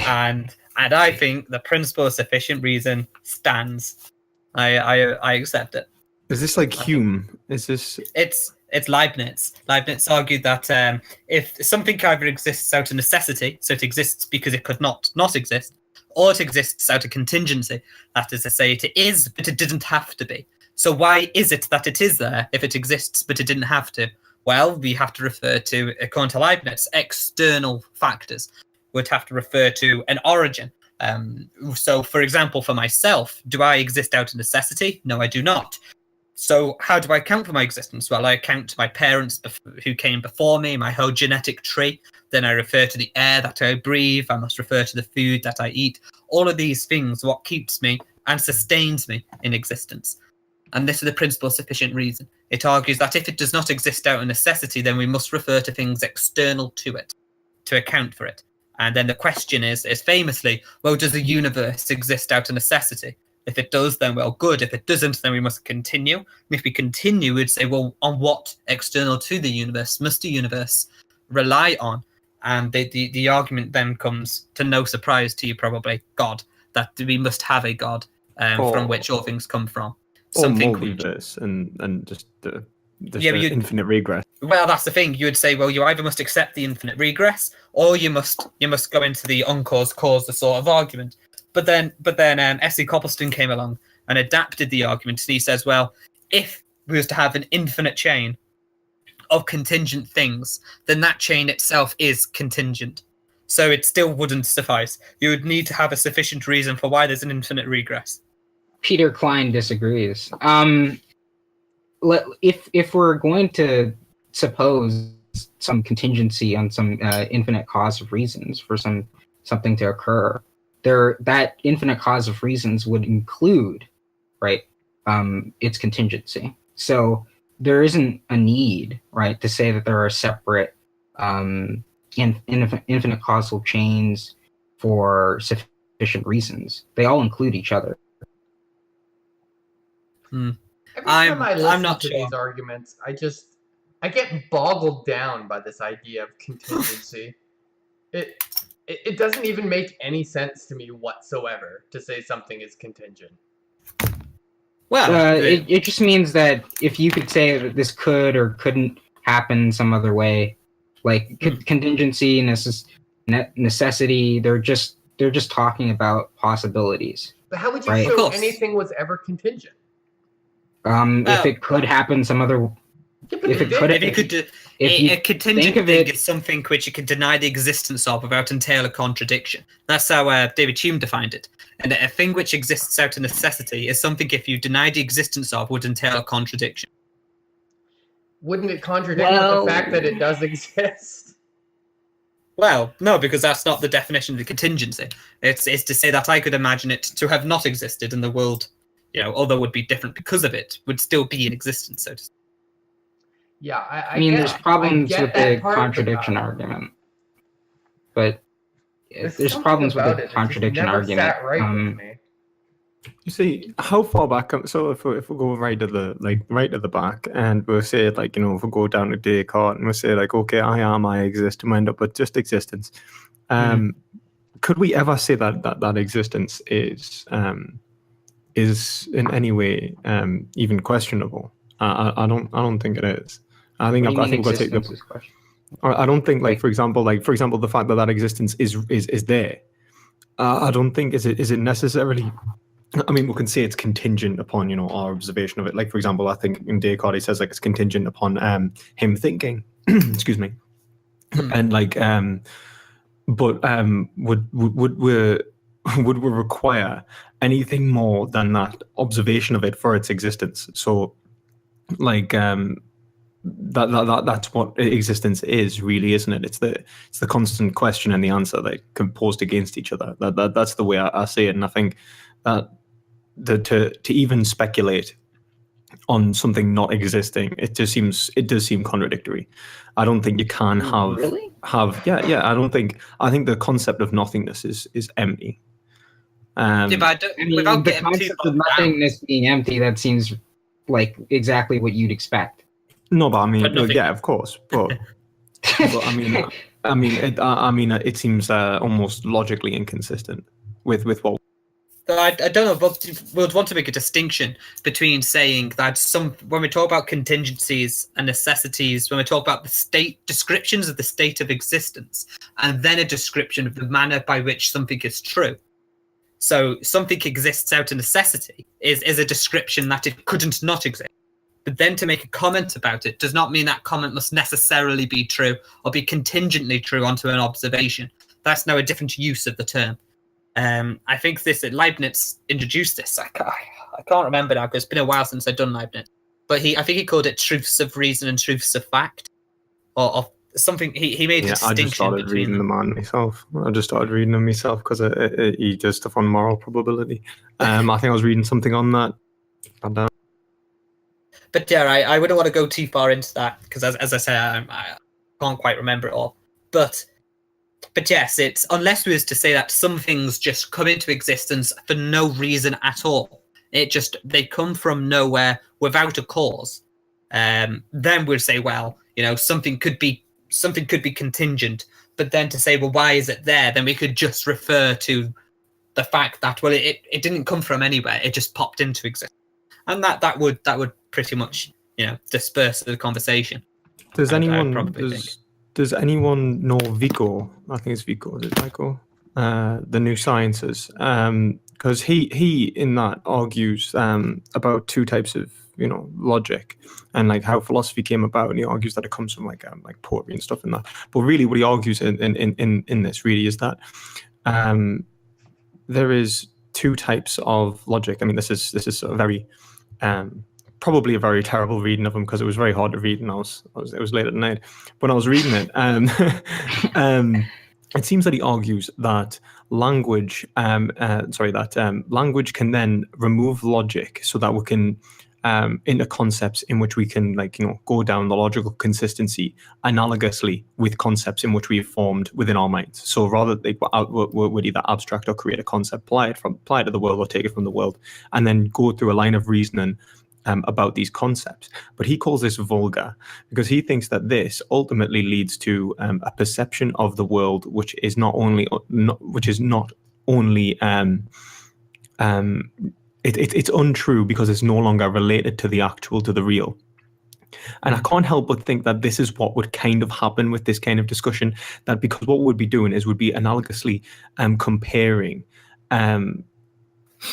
and I think the principle of sufficient reason stands. I accept it. Is this like Hume? Is this? It's Leibniz. Leibniz argued that if something either exists out of necessity, so it exists because it could not exist, or it exists out of contingency, that is to say, it is, but it didn't have to be. So why is it that it is there if it exists, but it didn't have to? Well, we have to refer to, according to Leibniz, external factors. Would have to refer to an origin. So, for example, for myself, do I exist out of necessity? No, I do not. So how do I account for my existence? Well, I account to my parents who came before me, my whole genetic tree. Then I refer to the air that I breathe. I must refer to the food that I eat. All of these things, what keeps me and sustains me in existence. And this is the principle of sufficient reason. It argues that if it does not exist out of necessity, then we must refer to things external to it to account for it. And then the question is famously, well, does the universe exist out of necessity? If it does, then well, good. If it doesn't, then we must continue. And if we continue, we'd say, well, on what external to the universe must the universe rely on? And the argument then comes, to no surprise to you probably, God, that we must have a God from which all things come from. Something multiverse and just the infinite regress. Well, that's the thing. You would say, well, you either must accept the infinite regress, or you must go into the uncaused cause, the sort of argument. But then S.E. Coppleston came along and adapted the argument, and he says, well, if we was to have an infinite chain of contingent things, then that chain itself is contingent. So it still wouldn't suffice. You would need to have a sufficient reason for why there's an infinite regress. Peter Klein disagrees. If we're going to suppose some contingency on some infinite cause of reasons for something to occur, that infinite cause of reasons would include, right, its contingency. So there isn't a need, right, to say that there are separate infinite causal chains for sufficient reasons. They all include each other. Every time I listen not to sure. these arguments, I get boggled down by this idea of contingency. It doesn't even make any sense to me whatsoever to say something is contingent. Well, it just means that if you could say that this could or couldn't happen some other way, like contingency, necessity, they're just talking about possibilities. But how would you Right. Of show course. anything was ever contingent? If it could happen some other, Yeah, but if it did. could, If you could, if you a contingent think of thing it- is something which you can deny the existence of without entail a contradiction. That's how David Hume defined it. And a thing which exists out of necessity is something if you deny the existence of would entail a contradiction. Wouldn't it contradict with Well- the fact that it does exist? Well, no, because that's not the definition of the contingency. It's to say that I could imagine it to have not existed, and the world, although would be different because of it, would still be in existence. So to speak. Yeah, I mean, there's problems get with that the part, contradiction but, argument, but there's there's something problems with about the it that just contradiction never argument. sat right with me. You see, how far back? So if we go right to the back, and we'll say if we go down to Descartes and we'll say okay, I am, I exist, and we end up with just existence. Could we ever say that existence is in any way even questionable? I don't think it is. I think What do you mean we've got to take existence is question? I don't think for example the fact that existence is there. I don't think is it necessarily. I mean, we can say it's contingent upon our observation of it. Like for example, I think in Descartes he says it's contingent upon him thinking. Excuse me, and but would we require anything more than that observation of it for its existence? So that's what existence is, really, isn't it? It's the constant question and the answer that composed against each other. That's the way I see it, and I think that to even speculate on something not existing, it does seem contradictory. I don't think you can have Really? I think the concept of nothingness is empty. But I don't, I mean, without the getting too concept far of down, nothingness being empty, that seems like exactly what you'd expect. No, but I mean, But nothing. yeah, of course, but it seems almost logically inconsistent with what. So I don't know, but we'd want to make a distinction between saying that when we talk about contingencies and necessities, when we talk about the state descriptions of the state of existence, and then a description of the manner by which something is true. So something exists out of necessity is a description that it couldn't not exist. But then to make a comment about it does not mean that comment must necessarily be true or be contingently true onto an observation. That's now a different use of the term. I think Leibniz introduced this. I can't remember now because it's been a while since I've done Leibniz. But I think he called it truths of reason and truths of fact, or something. He made a distinction I just started between reading them. them on myself. I just started reading them myself because he does stuff on moral probability. I think I was reading something on that. But yeah, I wouldn't want to go too far into that because, as I say, I can't quite remember it all. But yes, it's unless we was to say that some things just come into existence for no reason at all. They come from nowhere without a cause. Then we'd say, well, something could be contingent. But then to say, well, why is it there? Then we could just refer to the fact that, well, it didn't come from anywhere. It just popped into existence, and that would pretty much disperse the conversation. Does anyone think. Does anyone know Vico? I think it's Vico. Is it Vico? The New Sciences. Because he in that argues about two types of logic and how philosophy came about, and he argues that it comes from like poetry and stuff in that. But really, what he argues in this really is that there is two types of logic. I mean, this is a very probably a very terrible reading of him because it was very hard to read and it was late at night when I was reading it. It seems that he argues that language language can then remove logic so that we can into concepts in which we can go down the logical consistency analogously with concepts in which we have formed within our minds. So rather they would either abstract or create a concept, apply it to the world or take it from the world, and then go through a line of reasoning about these concepts. But he calls this vulgar because he thinks that this ultimately leads to a perception of the world which is not only it's untrue because it's no longer related to the real. And I can't help but think that this is what would kind of happen with this kind of discussion, that because what we'd be doing is we'd be analogously comparing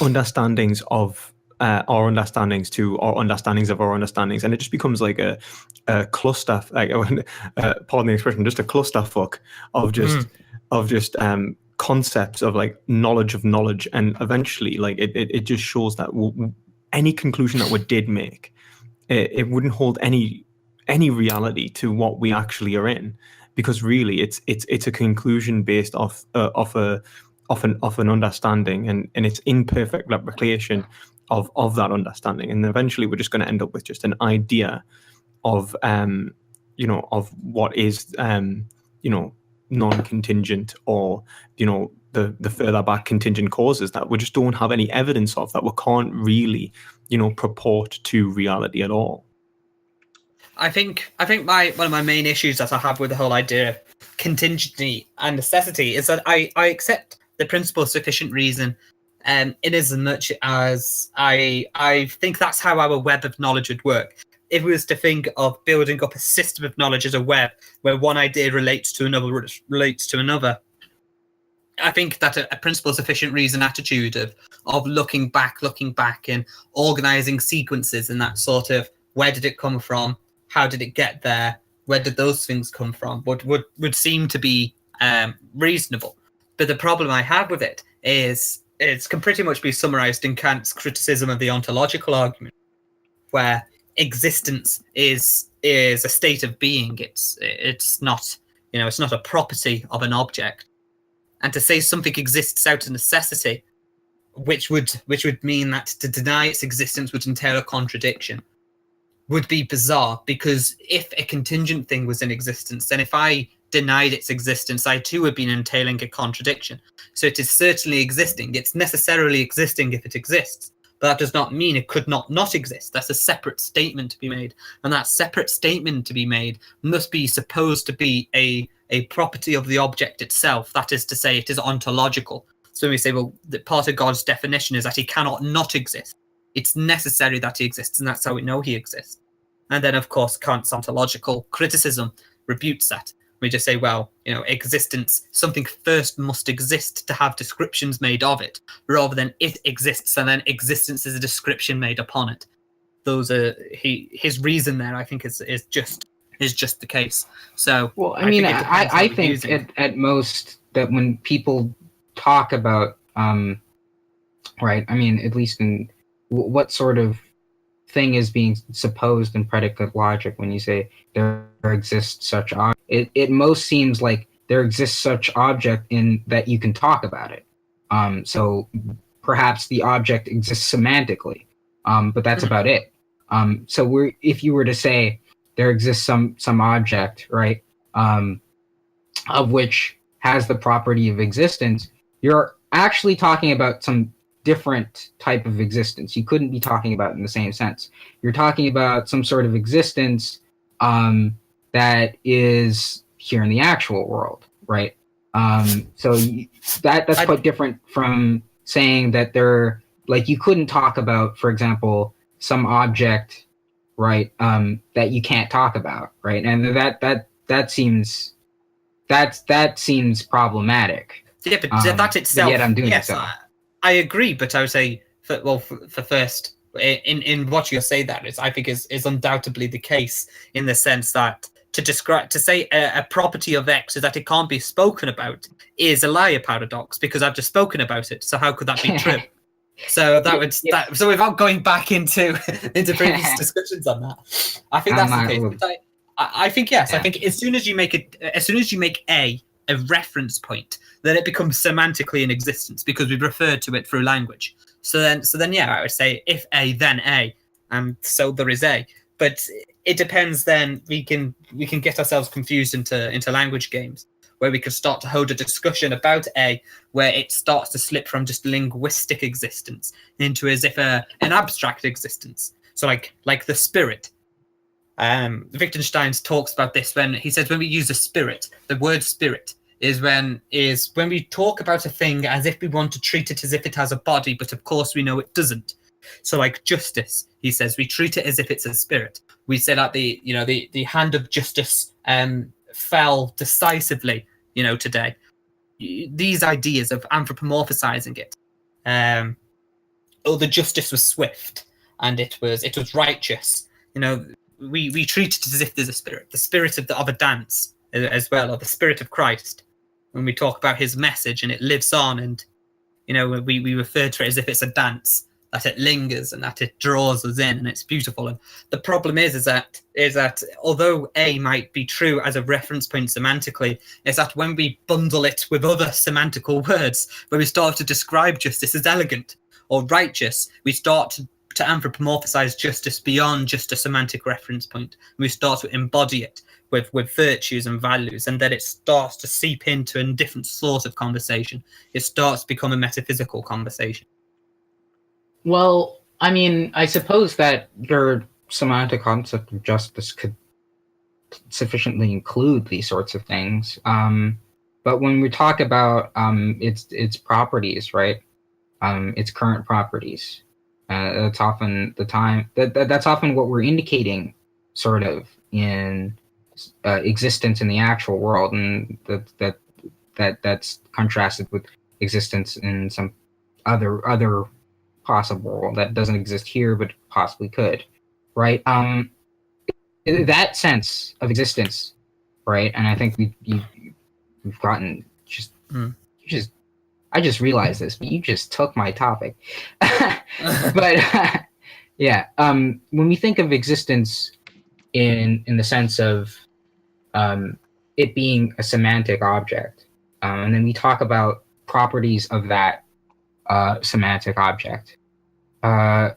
understandings of our understandings to our understandings of our understandings, and it just becomes like a cluster, like pardon the expression, just a clusterfuck of just concepts of like knowledge of knowledge, and eventually like it just shows that any conclusion that we did make, it wouldn't hold any reality to what we actually are in, because really it's a conclusion based off an understanding, and it's imperfect replication of that understanding, and eventually we're just going to end up with just an idea of of what is non-contingent, or the further back contingent causes that we just don't have any evidence of, that we can't really purport to reality at all. I think one of my main issues that I have with the whole idea of contingency and necessity is that I accept the principle of sufficient reason, in as much as I think that's how our web of knowledge would work. If we was to think of building up a system of knowledge as a web, where one idea relates to another, I think that a principle of sufficient reason attitude of looking back and organizing sequences and that sort of, where did it come from, how did it get there, where did those things come from, would seem to be reasonable. But the problem I have with it is it can pretty much be summarized in Kant's criticism of the ontological argument, where existence is a state of being. It's not a property of an object. And to say something exists out of necessity, which would mean that to deny its existence would entail a contradiction, would be bizarre. Because if a contingent thing was in existence, then if I denied its existence, I too would be entailing a contradiction. So it is certainly existing. It's necessarily existing if it exists. But that does not mean it could not exist. That's a separate statement to be made. And that separate statement to be made must be supposed to be a property of the object itself. That is to say, it is ontological. So when we say, well, the part of God's definition is that he cannot not exist. It's necessary that he exists, and that's how we know he exists. And then, of course, Kant's ontological criticism rebutes that. We just say, well, existence, something first must exist to have descriptions made of it, rather than it exists and then existence is a description made upon it. Those are his reason there. I think is just the case. So, well, I think at most that when people talk about right, at least in what sort of thing is being supposed in predicate logic when you say there exists such object, it most seems like there exists such object in that you can talk about it. So perhaps the object exists semantically, but that's about it. So if you were to say there exists some object, right, of which has the property of existence, you're actually talking about some different type of existence. You couldn't be talking about it in the same sense. You're talking about some sort of existence that is here in the actual world, right? So that's quite different from saying that you couldn't talk about, for example, some object, right, that you can't talk about, right? And that seems problematic. Yeah, but that itself. Yet I'm doing yes, so. I agree, but I would say, for first, in what you say, that I think is undoubtedly the case, in the sense that to say a property of X is that it can't be spoken about is a liar paradox, because I've just spoken about it. So how could that be true? So so without going back into previous discussions on that, I think that's the case. But I think yes. Yeah. I think as soon as you make a reference point, then it becomes semantically in existence, because we refer to it through language. So then yeah, I would say if A, then A, and so there is A. But it depends. Then we can get ourselves confused into language games, where we could start to hold a discussion about A, where it starts to slip from just linguistic existence into as if an abstract existence. So like the spirit. Wittgenstein talks about this when he says, when we use a spirit, the word spirit is when we talk about a thing as if we want to treat it as if it has a body, but of course we know it doesn't. So like justice, he says, we treat it as if it's a spirit. We say that the hand of justice fell decisively, today. These ideas of anthropomorphizing it, the justice was swift and it was righteous. We treat it as if there's the spirit of a dance as well, or the spirit of Christ. When we talk about his message and it lives on, and we refer to it as if it's a dance, that it lingers and that it draws us in, and it's beautiful. And the problem is that although A might be true as a reference point semantically, is that when we bundle it with other semantical words, when we start to describe justice as elegant or righteous, we start to anthropomorphize justice beyond just a semantic reference point. We start to embody it with virtues and values, and then it starts to seep into a different sort of conversation. It starts to become a metaphysical conversation. Well, I mean, I suppose that your semantic concept of justice could sufficiently include these sorts of things. But when we talk about its properties, right? Its current properties, that's often the time that's often what we're indicating, sort of, in existence in the actual world, and that's contrasted with existence in some other possible world that doesn't exist here but possibly could, right? That sense of existence, right? And I think we've gotten I just realized this, but you just took my topic. But yeah, when we think of existence in the sense of it being a semantic object, and then we talk about properties of that semantic object, I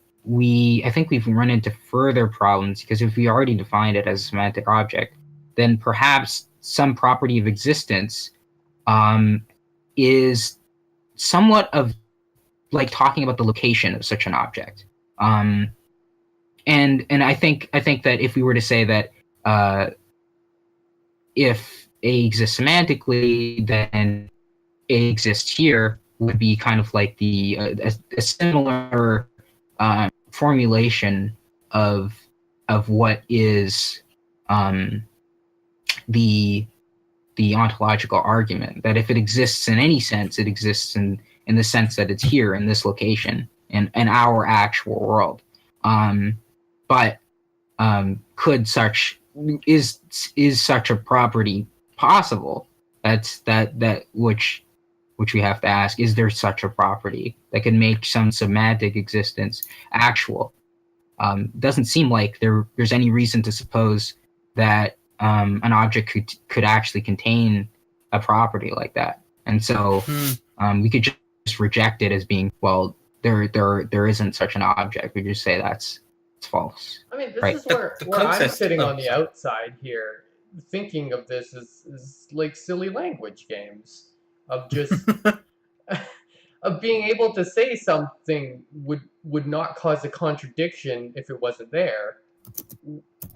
think we've run into further problems, because if we already defined it as a semantic object, then perhaps some property of existence is somewhat of like talking about the location of such an object. And I think that if we were to say that if A exists semantically, then A exists here, would be kind of like a similar formulation of what is the ontological argument, that if it exists in any sense, it exists in the sense that it's here in this location in our actual world. But is such a property possible? That's which we have to ask. Is there such a property that can make some semantic existence actual? Doesn't seem like there's any reason to suppose that an object could actually contain a property like that. And so we could just reject it as being, well, there isn't such an object. We just say it's false. I mean, this right. is where I'm sitting on the outside here, thinking of this as like silly language games of just of being able to say something would not cause a contradiction if it wasn't there.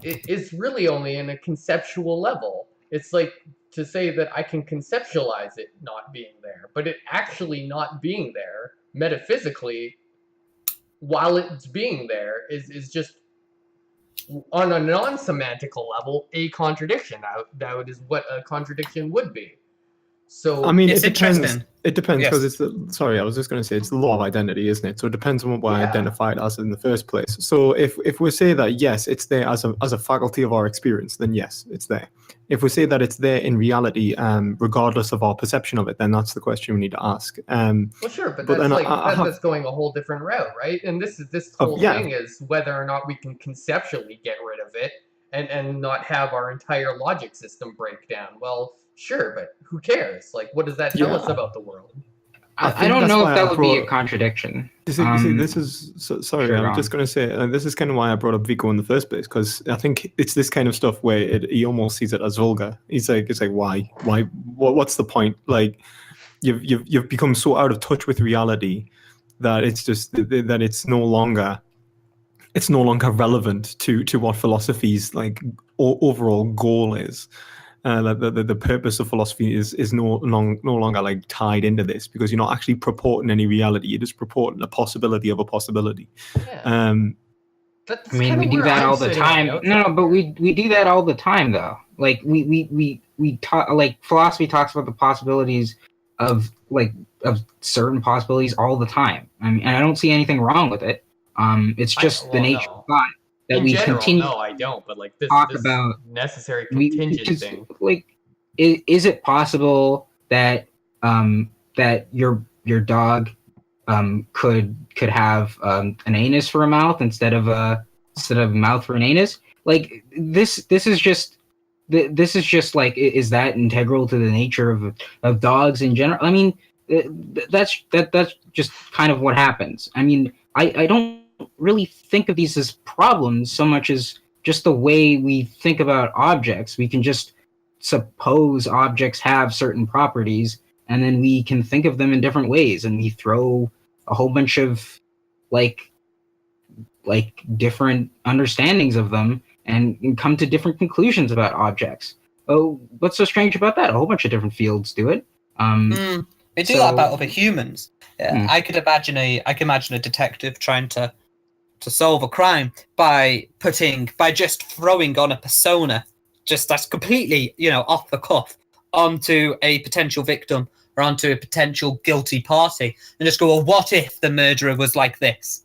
It's really only in a conceptual level. It's like to say that I can conceptualize it not being there, but it actually not being there metaphysically while it's being there is just on a non-semantical level a contradiction. That is what a contradiction would be. So I mean, it's it depends. interesting. It depends, Yes. because I was just going to say it's the law of identity, isn't it? So it depends on what we're identified as in the first place. So if we say that yes, it's there as a faculty of our experience, then yes, it's there. If we say that it's there in reality, regardless of our perception of it, then that's the question we need to ask. Well, sure, but that's that's going a whole different route, right? And this whole thing is whether or not we can conceptually get rid of it and not have our entire logic system break down. Well, sure, but who cares? Like, what does that tell us about the world? I don't know if that would be a contradiction. See, this is sorry. Sure, I'm just going to say this is kind of why I brought up Vico in the first place, because I think it's this kind of stuff where he almost sees it as vulgar. It's like why? What's the point? Like, you've become so out of touch with reality that it's just that it's no longer relevant to what philosophy's like overall goal is. The purpose of philosophy is no longer like tied into this, because you're not actually purporting any reality. You're just purporting a possibility of a possibility. Yeah. I mean, we do that all the time. No, but we do that all the time, though. Like we talk, like philosophy talks about the possibilities of of certain possibilities all the time. I mean, and I don't see anything wrong with it. It's just the nature of thought that in we general, continue. No, I don't. But like this talk about necessary contingent thing. Like, is it possible that that your dog could have an anus for a mouth instead of a mouth for an anus? Like this is just like, is that integral to the nature of dogs in general? I mean, that's just kind of what happens. I mean, I don't really think of these as problems so much as just the way we think about objects. We can just suppose objects have certain properties, and then we can think of them in different ways, and we throw a whole bunch of like different understandings of them and come to different conclusions about objects. Oh, what's so strange about that? A whole bunch of different fields do it. They do that about other humans. I could imagine a detective trying to solve a crime by just throwing on a persona, just that's completely, off the cuff, onto a potential victim or onto a potential guilty party, and just go, well, what if the murderer was like this?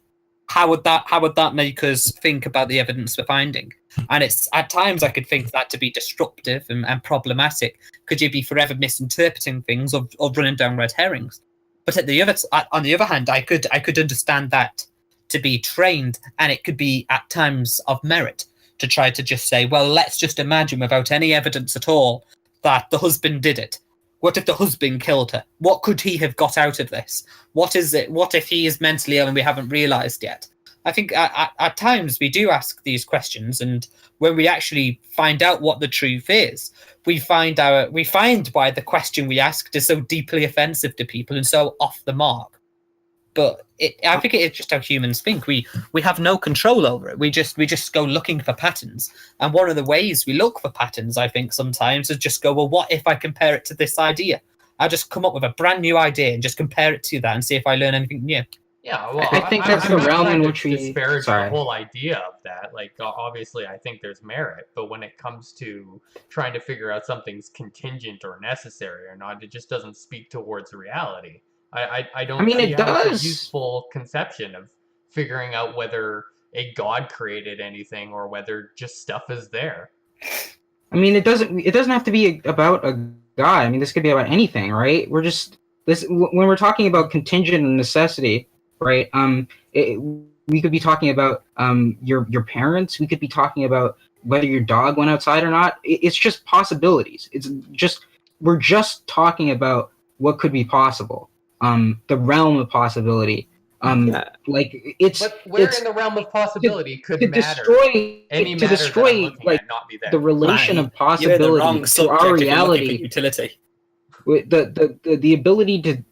How would that make us think about the evidence we're finding? And it's at times I could think that to be destructive and problematic. Could you be forever misinterpreting things or running down red herrings? But on the other hand, I could understand that to be trained, and it could be at times of merit to try to just say, well, let's just imagine without any evidence at all that the husband did it. What if the husband killed her? What could he have got out of this? What is it? What if he is mentally ill and we haven't realized yet? I think at times we do ask these questions, and when we actually find out what the truth is, we find why the question we asked is so deeply offensive to people and so off the mark. But I think it's just how humans think. We have no control over it. We just go looking for patterns. And one of the ways we look for patterns, I think, sometimes is just go, well, what if I compare it to this idea? I'll just come up with a brand new idea and just compare it to that and see if I learn anything new. Yeah, well, I think that's the realm in which we disparage the whole idea of that. Like, obviously, I think there's merit, but when it comes to trying to figure out something's contingent or necessary or not, it just doesn't speak towards reality. I don't. I mean, it does. A useful conception of figuring out whether a god created anything or whether just stuff is there. I mean, it doesn't have to be about a god. I mean, this could be about anything, right? When we're talking about contingent and necessity, right? We could be talking about your parents. We could be talking about whether your dog went outside or not. It's just possibilities. We're just talking about what could be possible. The realm of possibility. Like it's. But where in the realm of possibility could matter? To destroy like not be there. The relation of possibility to our reality. Utility. The ability to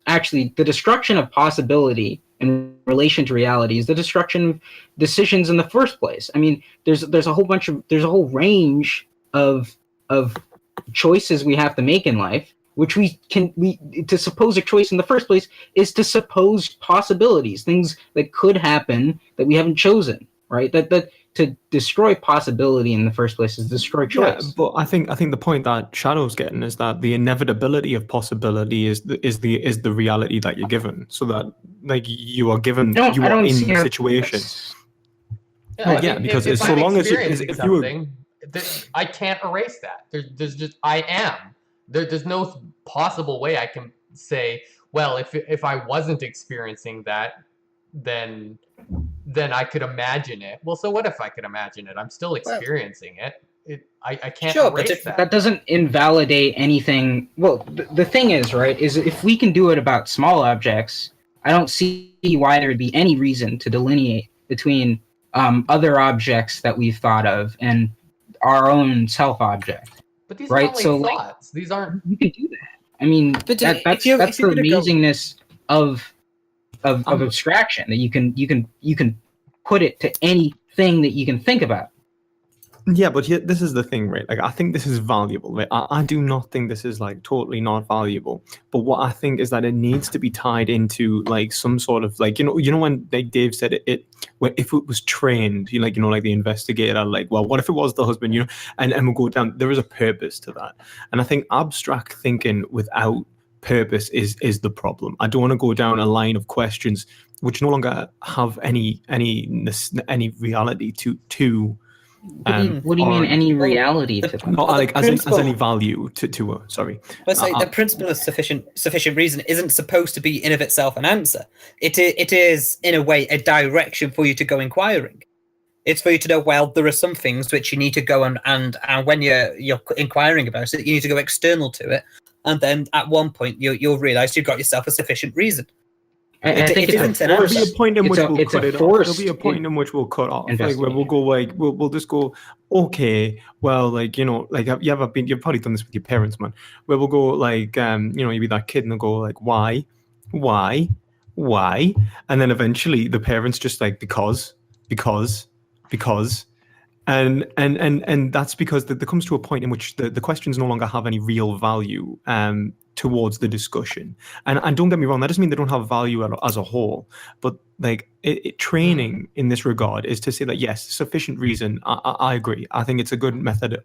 actually, the destruction of possibility in relation to reality is the destruction of decisions in the first place. I mean, there's a whole range of choices we have to make in life, which to suppose a choice in the first place is to suppose possibilities, things that could happen that we haven't chosen, right? That to destroy possibility in the first place is destroy choice. Yeah, but I think the point that Shadow's getting is that the inevitability of possibility is the reality that you're given. So that like you are given, you are in the situation. Because so long as if you were, I can't erase that. There's just I am. There's no possible way I can say, well, if I wasn't experiencing that, then I could imagine it. Well, so what if I could imagine it? I'm still experiencing it. I can't erase that. That doesn't invalidate anything. Well, the thing is, right, is if we can do it about small objects, I don't see why there would be any reason to delineate between other objects that we've thought of and our own self-object. But these are only thoughts. These aren't. You can do that. I mean, that's the amazingness of abstraction, that you can put it to anything that you can think about. Yeah, but this is the thing, right? Like, I think this is valuable. Right? I do not think this is like totally not valuable. But what I think is that it needs to be tied into like some sort of like when like Dave said if it was trained, like the investigator, like, well, what if it was the husband, and we'll go down. There is a purpose to that, and I think abstract thinking without purpose is the problem. I don't want to go down a line of questions which no longer have any reality to. What do you mean any reality to them? Not like as any principle- value to sorry. Let's say the principle of sufficient reason isn't supposed to be in of itself an answer. It is in a way a direction for you to go inquiring. It's for you to know, well, there are some things which you need to go and when you're inquiring about it, you need to go external to it, and then at one point you'll realize you've got yourself a sufficient reason. I think there'll be a point in which we'll cut it off. There'll be a point in which we'll cut off, like where we'll go like we'll just go, okay, well, like, you know, like you've probably done this with your parents, man, where we'll go like you'll be that kid and they'll go like, why, and then eventually the parents just like because, and that's because there comes to a point in which the questions no longer have any real value towards the discussion. And don't get me wrong, that doesn't mean they don't have value as a whole, but like training in this regard is to say that yes, sufficient reason. I agree. I think it's a good method.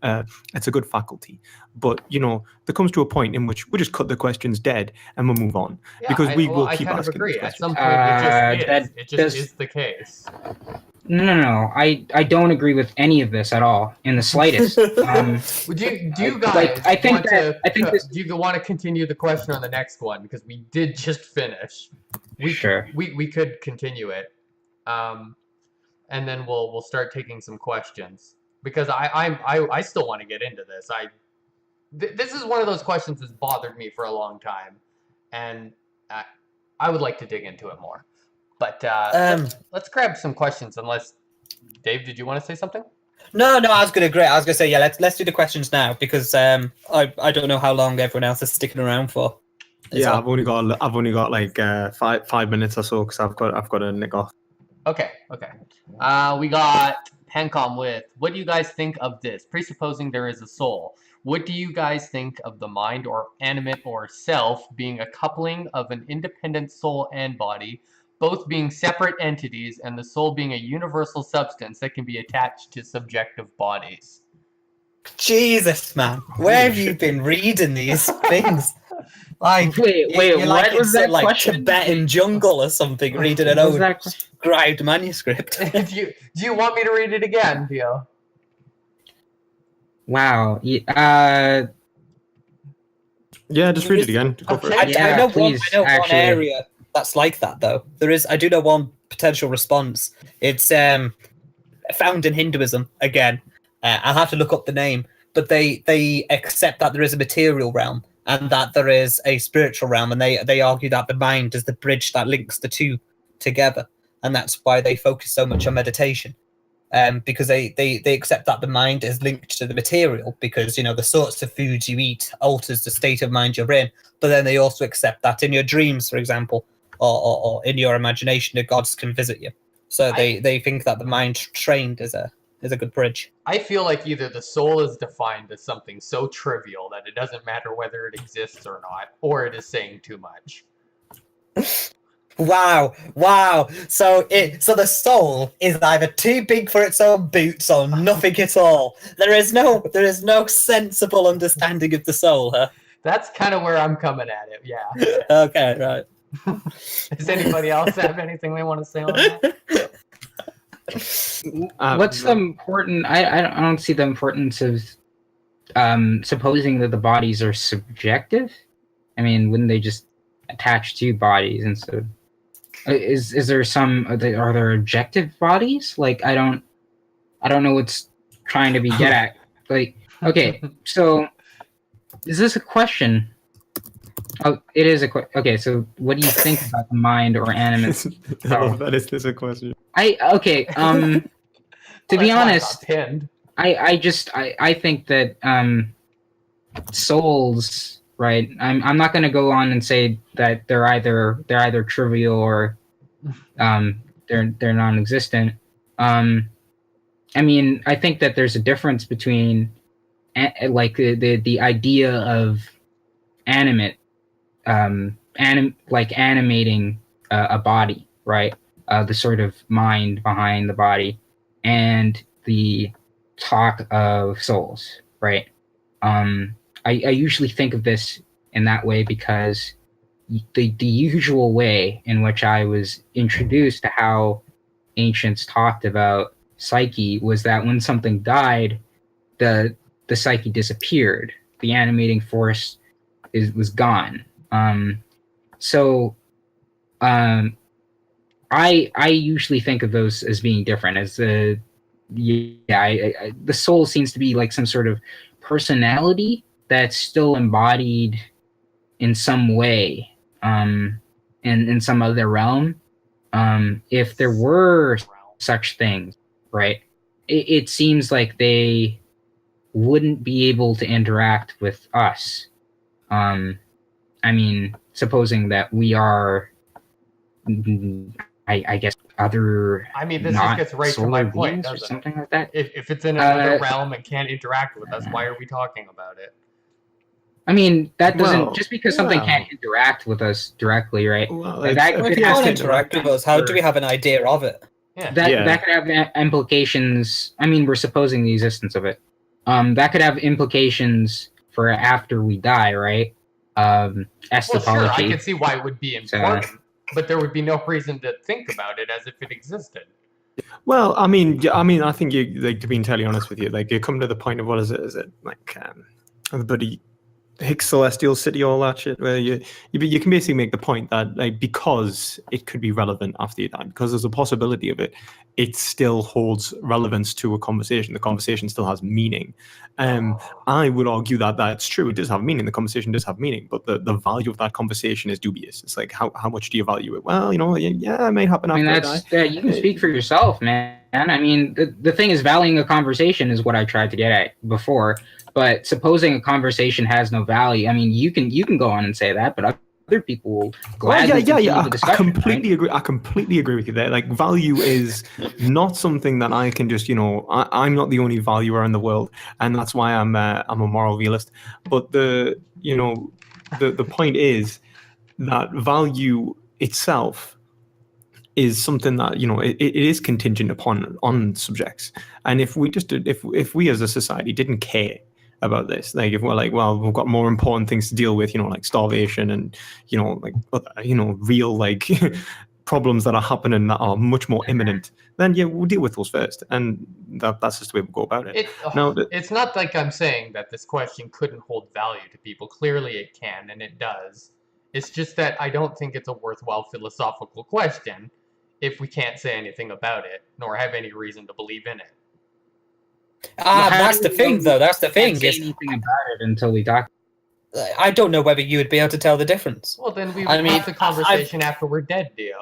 It's a good faculty. But you know, there comes to a point in which we just cut the questions dead and we'll move on, because we will keep asking. Agree. These At questions. some point, it just is the case. No. I don't agree with any of this at all, in the slightest. Do you guys do you want to continue the question on the next one, because we did just finish? Sure. We could continue it, and then we'll start taking some questions, because I still want to get into this. This is one of those questions that's bothered me for a long time, and I would like to dig into it more. But let's grab some questions. Unless, Dave, did you want to say something? No, I was gonna say, yeah, let's do the questions now, because I don't know how long everyone else is sticking around for. Yeah, I've only got like 5 minutes or so, because I've got to nick off. Okay. We got Pancom with, what do you guys think of this? Presupposing there is a soul, what do you guys think of the mind, or animate, or self being a coupling of an independent soul and body, both being separate entities, and the soul being a universal substance that can be attached to subjective bodies? Jesus, man, where have you been reading these things? Like, wait, you're like what was that like question? Tibetan jungle or something, reading an old scribed manuscript. Do you want me to read it again, Dio? Wow. Yeah, just read it again. Go for it. I know one area that's like that, though. I do know one potential response. It's found in Hinduism again. I'll have to look up the name, but they accept that there is a material realm and that there is a spiritual realm, and they argue that the mind is the bridge that links the two together, and that's why they focus so much on meditation. Because they accept that the mind is linked to the material, because, you know, the sorts of foods you eat alters the state of mind you're in. But then they also accept that in your dreams, for example, or in your imagination, the gods can visit you. So they think that the mind trained is a good bridge. I feel like either the soul is defined as something so trivial that it doesn't matter whether it exists or not, or it is saying too much. Wow. So the soul is either too big for its own boots or nothing at all. There is no sensible understanding of the soul, huh? That's kind of where I'm coming at it, yeah. Okay, right. Does anybody else have anything they want to say on that? What's the important? I don't see the importance of supposing that the bodies are subjective. I mean, wouldn't they just attach to bodies instead? Is there some? Are there objective bodies? Like, I don't know what's trying to be get at. Like, okay, so is this a question? Oh, it is a question. Okay, so what do you think about the mind or animate? That is this a question? To be honest, I think that souls, right? I'm not going to go on and say that they're either trivial or they're non-existent. I mean, I think that there's a difference between like the idea of animate, like animating a body, right? The sort of mind behind the body, and the talk of souls, right? I usually think of this in that way because the usual way in which I was introduced to how ancients talked about psyche was that when something died, the psyche disappeared. The animating force was gone. I usually think of those as being different. As the soul seems to be like some sort of personality that's still embodied in some way, in some other realm. If there were such things, right, it seems like they wouldn't be able to interact with us. I mean, supposing that we are, I guess, other. I mean, this just gets right to my point, or something like that. If it's in another realm and can't interact with us, why are we talking about it? I mean, that doesn't just because something can't interact with us directly, right? If it can't interact with us, how do we have an idea of it? That could have implications. I mean, we're supposing the existence of it. That could have implications for after we die, right? Estopology. Well, sure, I can see why it would be important, but there would be no reason to think about it as if it existed. Well, I mean, I think you, like, to be entirely honest with you, like, you come to the point of what is it like, the bloody Higgs celestial city, all that shit, where you can basically make the point that, like, because it could be relevant after you die, because there's a possibility of it, it still holds relevance to a conversation. The conversation still has meaning. I would argue that that's true. It does have meaning. The conversation does have meaning, but the value of that conversation is dubious. It's like, how much do you value it? Well, yeah, it may happen after I die. You can speak for yourself, man. I mean, the thing is, valuing a conversation is what I tried to get at before. But supposing a conversation has no value, I mean, you can go on and say that, but other people will gladly continue the discussion. I completely agree. I completely agree with you there. Like, value is not something that I can just, I'm not the only valuer in the world, and that's why I'm a moral realist. But the point is that value itself is something that it is contingent on subjects. And if we as a society didn't care about this, like, if we're like, well, we've got more important things to deal with, like starvation and real, like, problems that are happening that are much more imminent, then we'll deal with those first, and that's just the way we go about it. It's not like I'm saying that this question couldn't hold value to people. Clearly it can, and it does. It's just that I don't think it's a worthwhile philosophical question if we can't say anything about it, nor have any reason to believe in it. That's the thing, though. That's the thing. Can't say anything about it until we talk. I don't know whether you would be able to tell the difference. Well, then we would have the conversation after we're dead, Dio.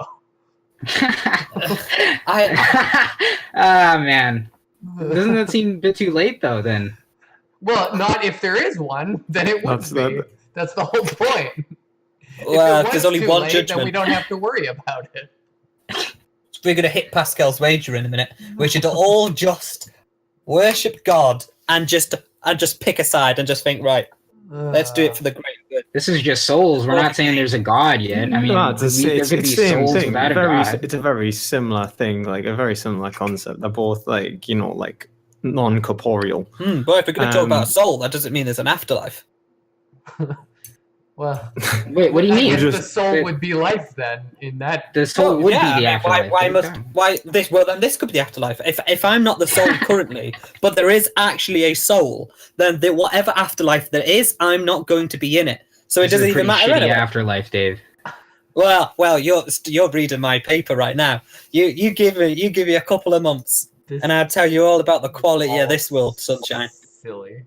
Man. Doesn't that seem a bit too late, though, then? Well, not if there is one, then it would be. That's the whole point. Well, there's only one judgment. Then we don't have to worry about it. We're going to hit Pascal's wager in a minute. We should all just worship God and just pick a side and just think, right, let's do it for the great good. This is just souls. We're not saying there's a God yet. I mean, there could be souls without a God. It's a very similar thing, like a very similar concept. They're both like non-corporeal. But if we're going to talk about soul, that doesn't mean there's an afterlife. Well, wait, what do you mean? The soul would be life then. In that, the soul would be the afterlife. Then this could be the afterlife. If I'm not the soul currently, but there is actually a soul, then whatever afterlife there is, I'm not going to be in it. So it doesn't even matter anyway. Afterlife, Dave. Well, you're reading my paper right now. You give me a couple of months, and I'll tell you all about the quality of this world, sunshine. Silly.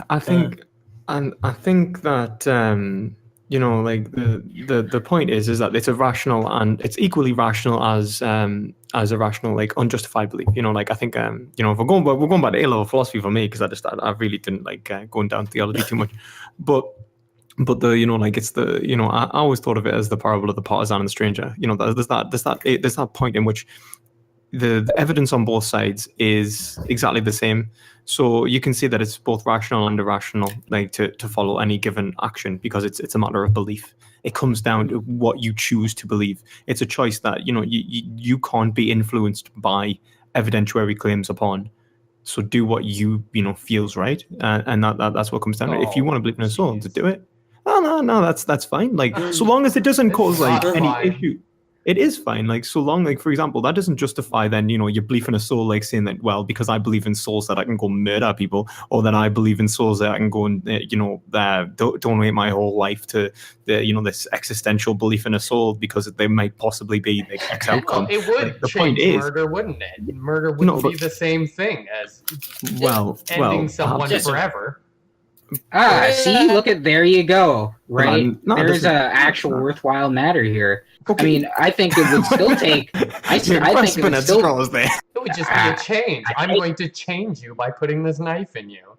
I think. And I think that like the point is that it's irrational, and it's equally rational as a rational, like, unjustified belief. Like, I think if we're going back to A-level philosophy for me, because I really didn't like going down theology too much, but the it's the I always thought of it as the parable of the partisan and the stranger. There's that point in which the evidence on both sides is exactly the same. So you can see that it's both rational and irrational, like, to follow any given action, because it's a matter of belief. It comes down to what you choose to believe. It's a choice that you can't be influenced by evidentiary claims upon. So do what you feels right, and that's what comes down to it. If you want to believe in a soul, to do it. Oh no, that's fine. Like so long as it doesn't It's cause like not any fine. issue, it is fine. Like so long, like for example, that doesn't justify then your belief in a soul, like saying that because I believe in souls that I can go murder people, or that I believe in souls that I can go and donate my whole life to this existential belief in a soul because they might possibly be the X outcome. Well, it would Like, the change point is, murder, wouldn't it? Murder wouldn't be the same thing as ending someone forever. See, there you go. Right, no, there's an actual worthwhile matter here. Okay. I mean, I think it would still take. I think it would still. It would just be a change. I'm going to change you by putting this knife in you.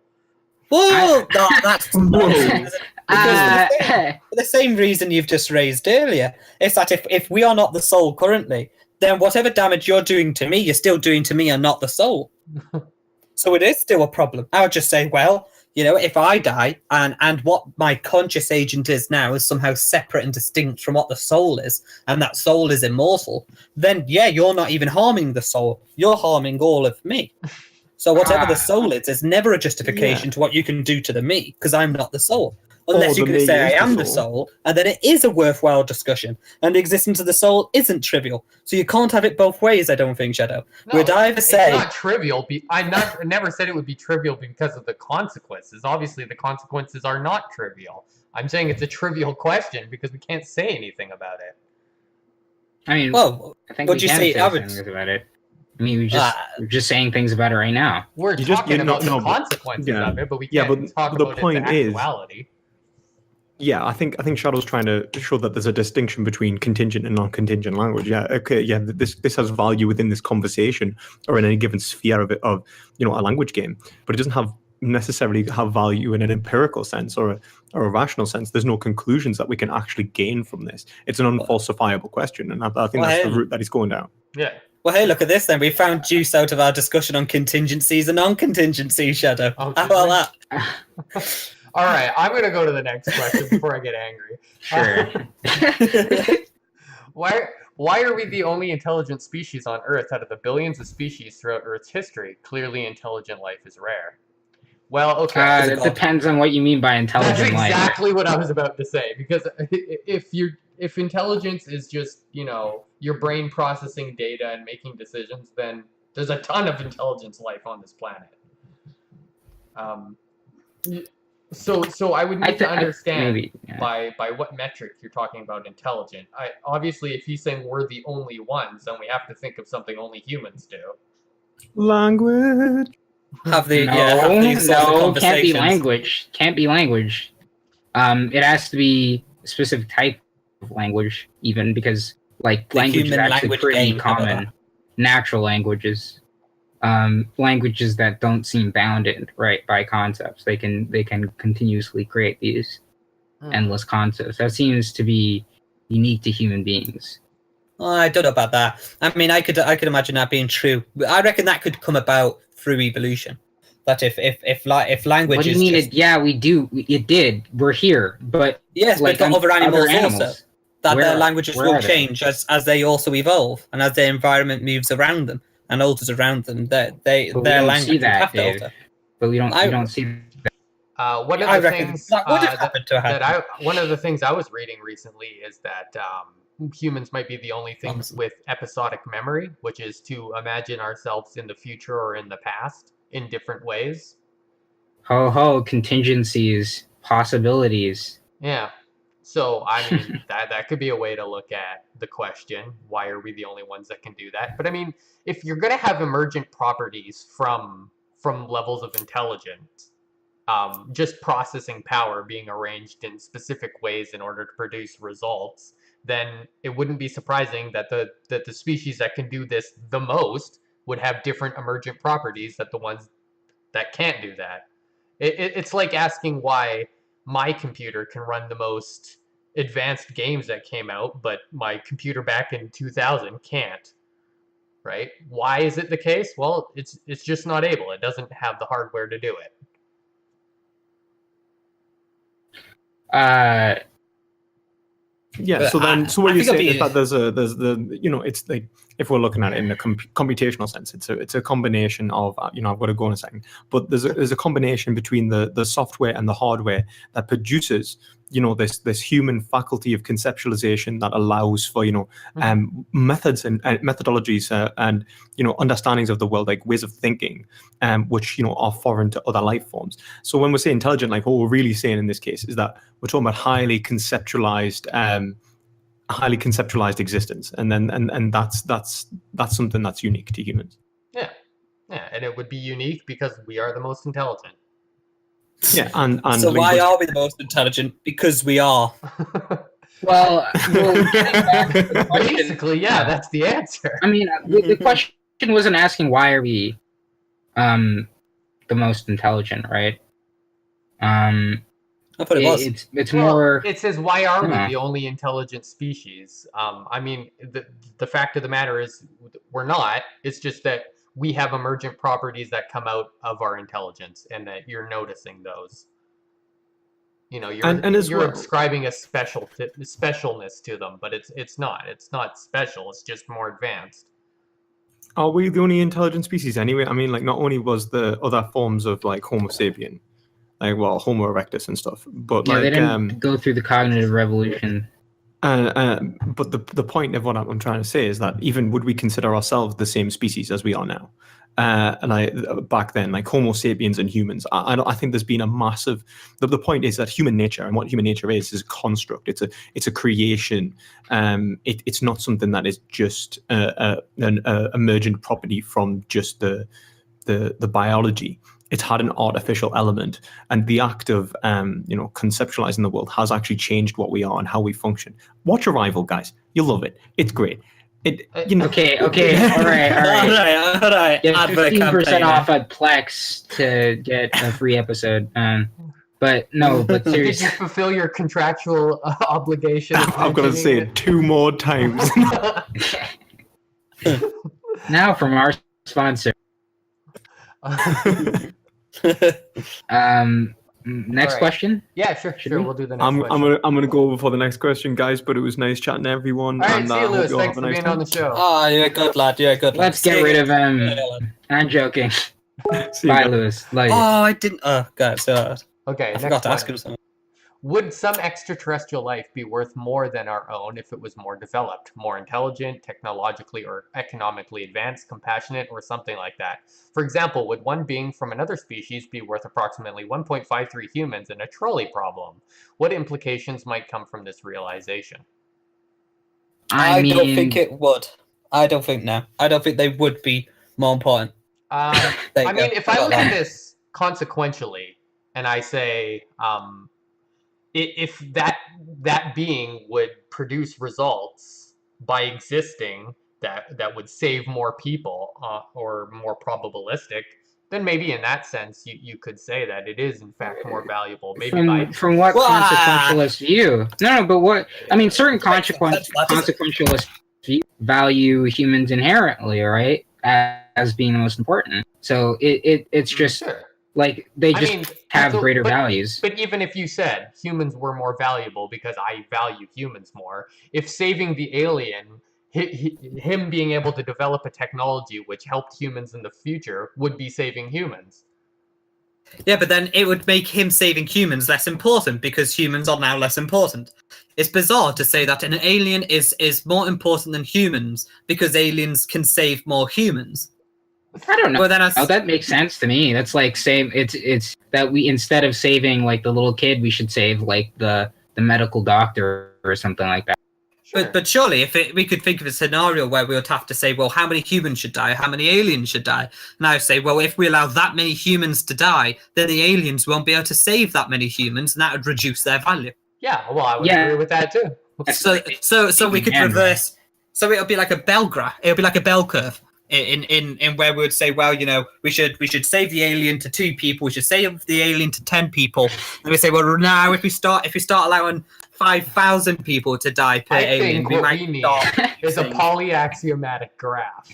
Whoa! No, that's Whoa. for the same reason you've just raised earlier. It's that if we are not the soul currently, then whatever damage you're doing to me, you're still doing to me and not the soul. So it is still a problem. I would just say, well, if I die and what my conscious agent is now is somehow separate and distinct from what the soul is, and that soul is immortal, then yeah, you're not even harming the soul. You're harming all of me. So whatever the soul is never a justification to what you can do to me, because I'm not the soul. Unless you can say I am the soul, and then it is a worthwhile discussion, and the existence of the soul isn't trivial. So you can't have it both ways, I don't think, Shadow. No, Would I ever say... It's not trivial. I never said it would be trivial because of the consequences. Obviously, the consequences are not trivial. I'm saying it's a trivial question because we can't say anything about it. I mean, well, I think would we you can say say things about it. I mean, we're just saying things about it right now. We're talking about the consequences of it, but we can't talk about the actuality. Yeah, I think Shadow's trying to show that there's a distinction between contingent and non-contingent language. Yeah, okay, yeah, this has value within this conversation or in any given sphere of a language game, but it doesn't necessarily have value in an empirical sense or a rational sense. There's no conclusions that we can actually gain from this. It's an unfalsifiable question, and I think that's the route that he's going down. Yeah. Well, hey, look at this then. We found juice out of our discussion on contingencies and non-contingencies, Shadow. Oh, how about that? All right, I'm going to go to the next question before I get angry. Sure. Why are we the only intelligent species on Earth out of the billions of species throughout Earth's history? Clearly, intelligent life is rare. Well, okay. It depends on what you mean by intelligent life. That's exactly what I was about to say. Because if intelligence is just, your brain processing data and making decisions, then there's a ton of intelligence life on this planet. So I would need to understand by what metric you're talking about intelligent. Obviously, if he's saying we're the only ones, then we have to think of something only humans do. Language. Have these sorts of conversations. Can't be language. Can't be language. It has to be a specific type of language, even because language is actually pretty common. Natural languages. Languages that don't seem bounded by concepts. They can continuously create these endless concepts. That seems to be unique to human beings. I don't know about that. I mean, I could imagine that being true. I reckon that could come about through evolution. That if language what do you mean? We do. It did. We're here, but yes, but other animals also. That their languages will change as they also evolve and as their environment moves around them and alters around them. Their language will have to alter. But we don't see that. One of the things one of the things I was reading recently is that humans might be the only things with episodic memory, which is to imagine ourselves in the future or in the past in different ways. Contingencies, possibilities. Yeah. So, I mean, that could be a way to look at the question, why are we the only ones that can do that? But I mean, if you're going to have emergent properties from levels of intelligence, just processing power being arranged in specific ways in order to produce results, then it wouldn't be surprising that the species that can do this the most would have different emergent properties than the ones that can't do that. It's like asking why my computer can run the most advanced games that came out, but my computer back in 2000 can't. Right? Why is it the case? Well, it's just not able. It doesn't have the hardware to do it. Yeah. So what you're saying is that there's it's like, if we're looking at it in a computational sense, it's a combination of I've got to go in a second, but there's a combination between the software and the hardware that produces this human faculty of conceptualization that allows for methods and methodologies and understandings of the world, like ways of thinking, which are foreign to other life forms. So when we say intelligent, like what we're really saying in this case is that we're talking about highly conceptualized existence, and that's something that's unique to humans. Yeah, and it would be unique because we are the most intelligent. Yeah, and so why are we the most intelligent? Because we are. Well, getting back to the question, basically, yeah, that's the answer. I mean, the question wasn't asking why are we the most intelligent, right? I thought it was. It's more. It says, why are we the only intelligent species? I mean, the fact of the matter is we're not. It's just that we have emergent properties that come out of our intelligence, and that you're noticing those. You're ascribing a specialness to them, but it's not. It's not special. It's just more advanced. Are we the only intelligent species anyway? I mean, like, not only was the other forms of like Homo sapien, like Homo erectus and stuff, but they didn't go through the cognitive revolution. But the point of what I'm trying to say is that even would we consider ourselves the same species as we are now? Back then, like Homo sapiens and humans, I think there's been a massive. The point is that human nature, and what human nature is a construct. It's a creation. It's not something that is just an emergent property from just the biology. It's had an artificial element, and the act of conceptualizing the world has actually changed what we are and how we function. Watch Arrival, guys. You'll love it. It's great. Okay. All right. Get 15% off at Plex to get a free episode. But seriously, did you fulfill your contractual obligation? I'm gonna say it 2 more times. Now from our sponsor. Next question. Yeah, sure. We'll do the next question. I'm gonna go over for the next question, guys. But it was nice chatting to everyone. All right, see you, Lewis. Thanks for being on the show. Oh, you're a good lad. Let's get rid of him. I'm joking. Bye, Lewis. Love you. Oh, I didn't. Oh, God. So okay. I forgot to ask him something. Would some extraterrestrial life be worth more than our own if it was more developed, more intelligent, technologically or economically advanced, compassionate, or something like that? For example, would one being from another species be worth approximately 1.53 humans in a trolley problem? What implications might come from this realization? I don't think it would. I don't think they would be more important. If I look at this consequentially, and I say, if that being would produce results by existing that would save more people or more probabilistic, then maybe in that sense you could say that it is in fact more valuable. Maybe from what consequentialist view? No, but what I mean, certain consequentialist value humans inherently, right, as being the most important. So it's just. Sure. Like, they just have greater values. But even if you said humans were more valuable because I value humans more, if saving the alien, him being able to develop a technology which helped humans in the future would be saving humans. Yeah, but then it would make him saving humans less important because humans are now less important. It's bizarre to say that an alien is more important than humans because aliens can save more humans. I don't know. Well, then that makes sense to me. That's like saying it's that we, instead of saving like the little kid, we should save like the medical doctor or something like that. Sure. But surely, we could think of a scenario where we would have to say, well, how many humans should die? How many aliens should die? Now say, well, if we allow that many humans to die, then the aliens won't be able to save that many humans, and that would reduce their value. Yeah, well, I would agree with that too. So we could reverse. So it'll be like a bell graph. It'll be like a bell curve. In where we would say, well, we should save the alien to 2 people, we should save the alien to 10 people, and we say, well, now if we start allowing 5,000 people to die per alien, we might need is a polyaxiomatic graph.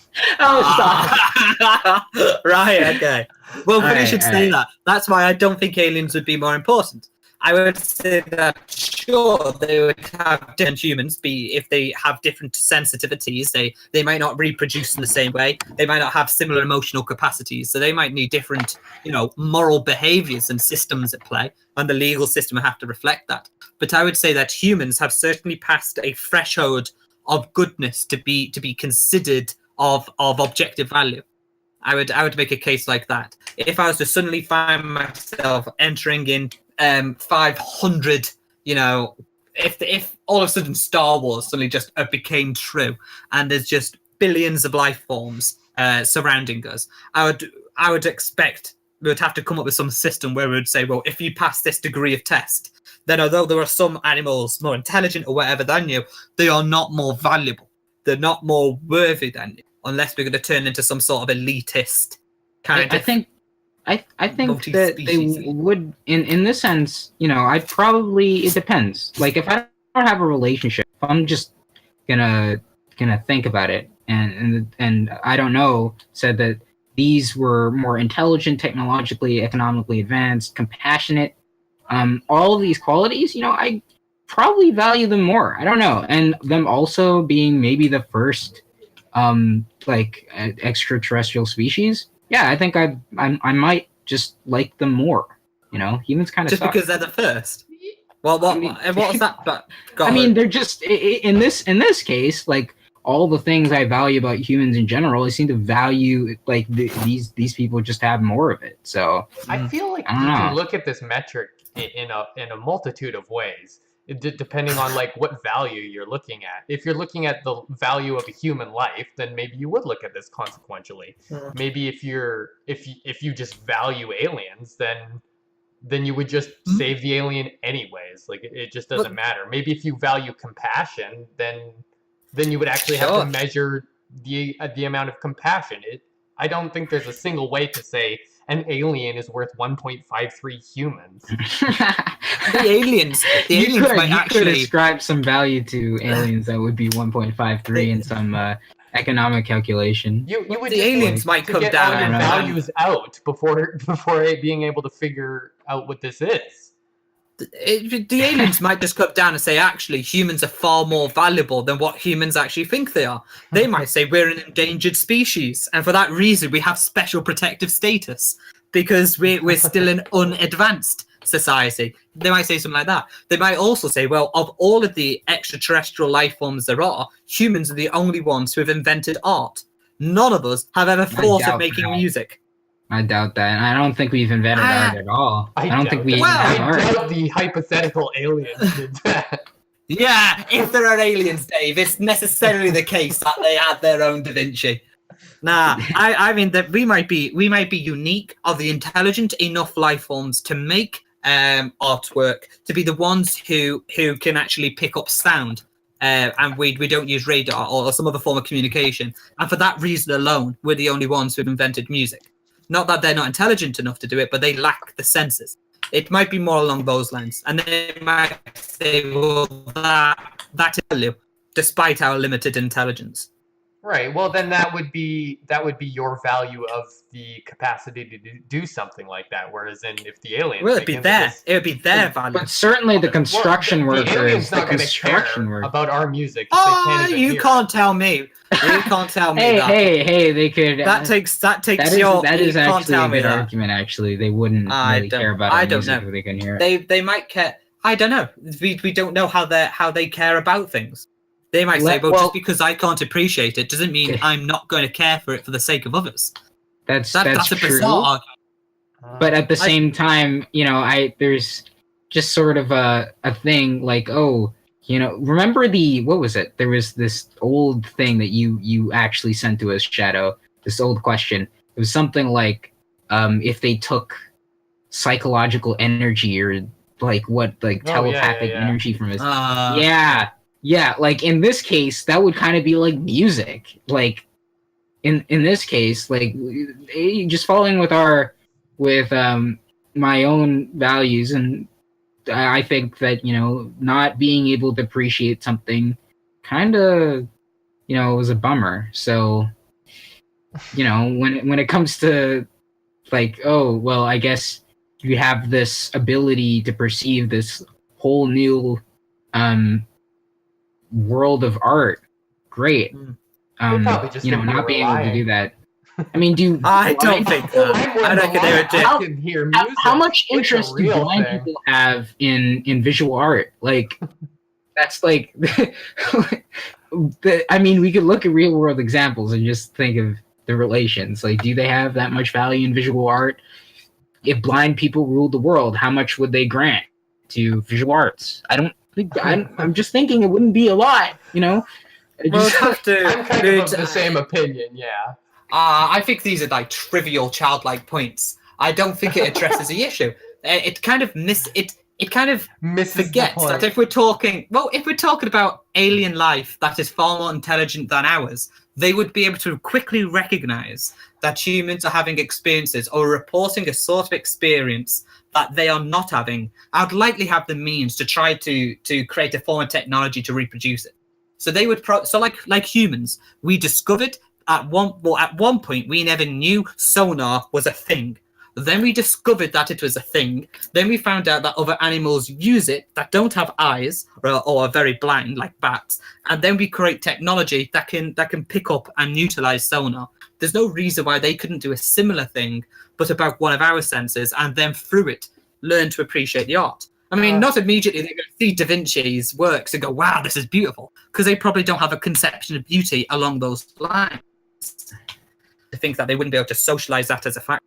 Right, okay. Well, we should say that. That's why I don't think aliens would be more important. I would say that sure they would have different humans. If they have different sensitivities, they might not reproduce in the same way. They might not have similar emotional capacities, so they might need different, moral behaviors and systems at play, and the legal system will have to reflect that. But I would say that humans have certainly passed a threshold of goodness to be considered of objective value. I would make a case like that. If I was to suddenly find myself entering in 500, if all of a sudden Star Wars suddenly just became true, and there's just billions of life forms surrounding us, I would expect we would have to come up with some system where we would say, well, if you pass this degree of test, then although there are some animals more intelligent or whatever than you, they are not more valuable. They're not more worthy than you, unless we're going to turn into some sort of elitist kind of. I think that they would, in this sense, it depends. Like, if I don't have a relationship, if I'm just gonna think about it, and I don't know, said that these were more intelligent, technologically, economically advanced, compassionate, all of these qualities, I probably value them more. I don't know, and them also being maybe the first, extraterrestrial species. Yeah, I think I might just like them more. Humans kind of just suck. because they're the first. Well, what was that? I mean, they're just in this case, like all the things I value about humans in general, I seem to value these people just have more of it. So I feel like you can look at this metric in a multitude of ways, depending on what value you're looking at. If you're looking at the value of a human life, then maybe you would look at this consequentially. Maybe if you just value aliens, then you would just save the alien anyways. It just doesn't matter. Maybe if you value compassion, then you would actually have to measure the amount of compassion. I don't think there's a single way to say an alien is worth 1.53 humans. The aliens might actually could ascribe some value to aliens that would be 1.53 in some economic calculation. You would the aliens might come get down all your and values out before being able to figure out what this is. The aliens might just come down and say, actually, humans are far more valuable than what humans actually think they are. They might say we're an endangered species, and for that reason, we have special protective status because we're still an unadvanced society. They might say something like that. They might also say, well, of all of the extraterrestrial life forms there are, humans are the only ones who have invented art. None of us have ever thought of making music. I doubt that. And I don't think we've invented art at all. I don't think we even have art. I doubt the hypothetical aliens did that. Yeah, if there are aliens, Dave, it's necessarily the case that they had their own Da Vinci. Nah, I mean that we might be unique, of the intelligent enough life forms to make artwork, to be the ones who can actually pick up sound. And we don't use radar or some other form of communication. And for that reason alone, we're the only ones who've invented music. Not that they're not intelligent enough to do it, but they lack the senses. It might be more along those lines. And they might say, well, that's value, despite our limited intelligence. Right. Well, then that would be your value of the capacity to do something like that. Whereas, if the aliens, well, it would be their value. But certainly, the construction workers, the aliens not going to care about our music. You can't tell me. You can't tell me that. Hey, they could. That is actually a good argument. Actually, they wouldn't really care about our music if they can hear it. They might care. I don't know. We don't know how they care about things. They might say, well, just because I can't appreciate it doesn't mean I'm not going to care for it for the sake of others. That's a true. bizarre argument. But at the same time, there's just sort of a thing like, remember what was it? There was this old thing that you actually sent to us, Shadow. This old question. It was something like, if they took psychological energy or telepathic energy from us. Yeah, like in this case, that would kind of be like music. Like in this case, like just following with my own values, and I think that not being able to appreciate something kind of was a bummer. So when it comes to I guess you have this ability to perceive this whole new world of art. Great. probably just think not we're being able to lying. do that. I mean, I don't think that. I reckon they would I can hear music. how much It's a interest do real blind thing. people have in visual art? Like, that's like, I mean, we could look at real world examples and just think of the relations. Like, do they have that much value in visual art? If blind people ruled the world, how much would they grant to visual arts? I don't think. I'm just thinking it wouldn't be a lot. We'll have to. I'm kind of the same opinion, yeah. I think these are like trivial, childlike points. I don't think it addresses the issue. It kind of misses forgets that if we're talking about alien life that is far more intelligent than ours, they would be able to quickly recognize that humans are having experiences or reporting a sort of experience that they are not having. I'd likely have the means to try to create a form of technology to reproduce it. So they would like humans, we discovered at one point we never knew sonar was a thing. Then we discovered that it was a thing. Then we found out that other animals use it that don't have eyes or are very blind, like bats. And then we create technology that can pick up and utilize sonar. There's no reason why they couldn't do a similar thing, but about one of our senses, and then through it learn to appreciate the art. I mean, not immediately they're going to see Da Vinci's works and go, "Wow, this is beautiful," because they probably don't have a conception of beauty along those lines. To think that they wouldn't be able to socialize that as a fact.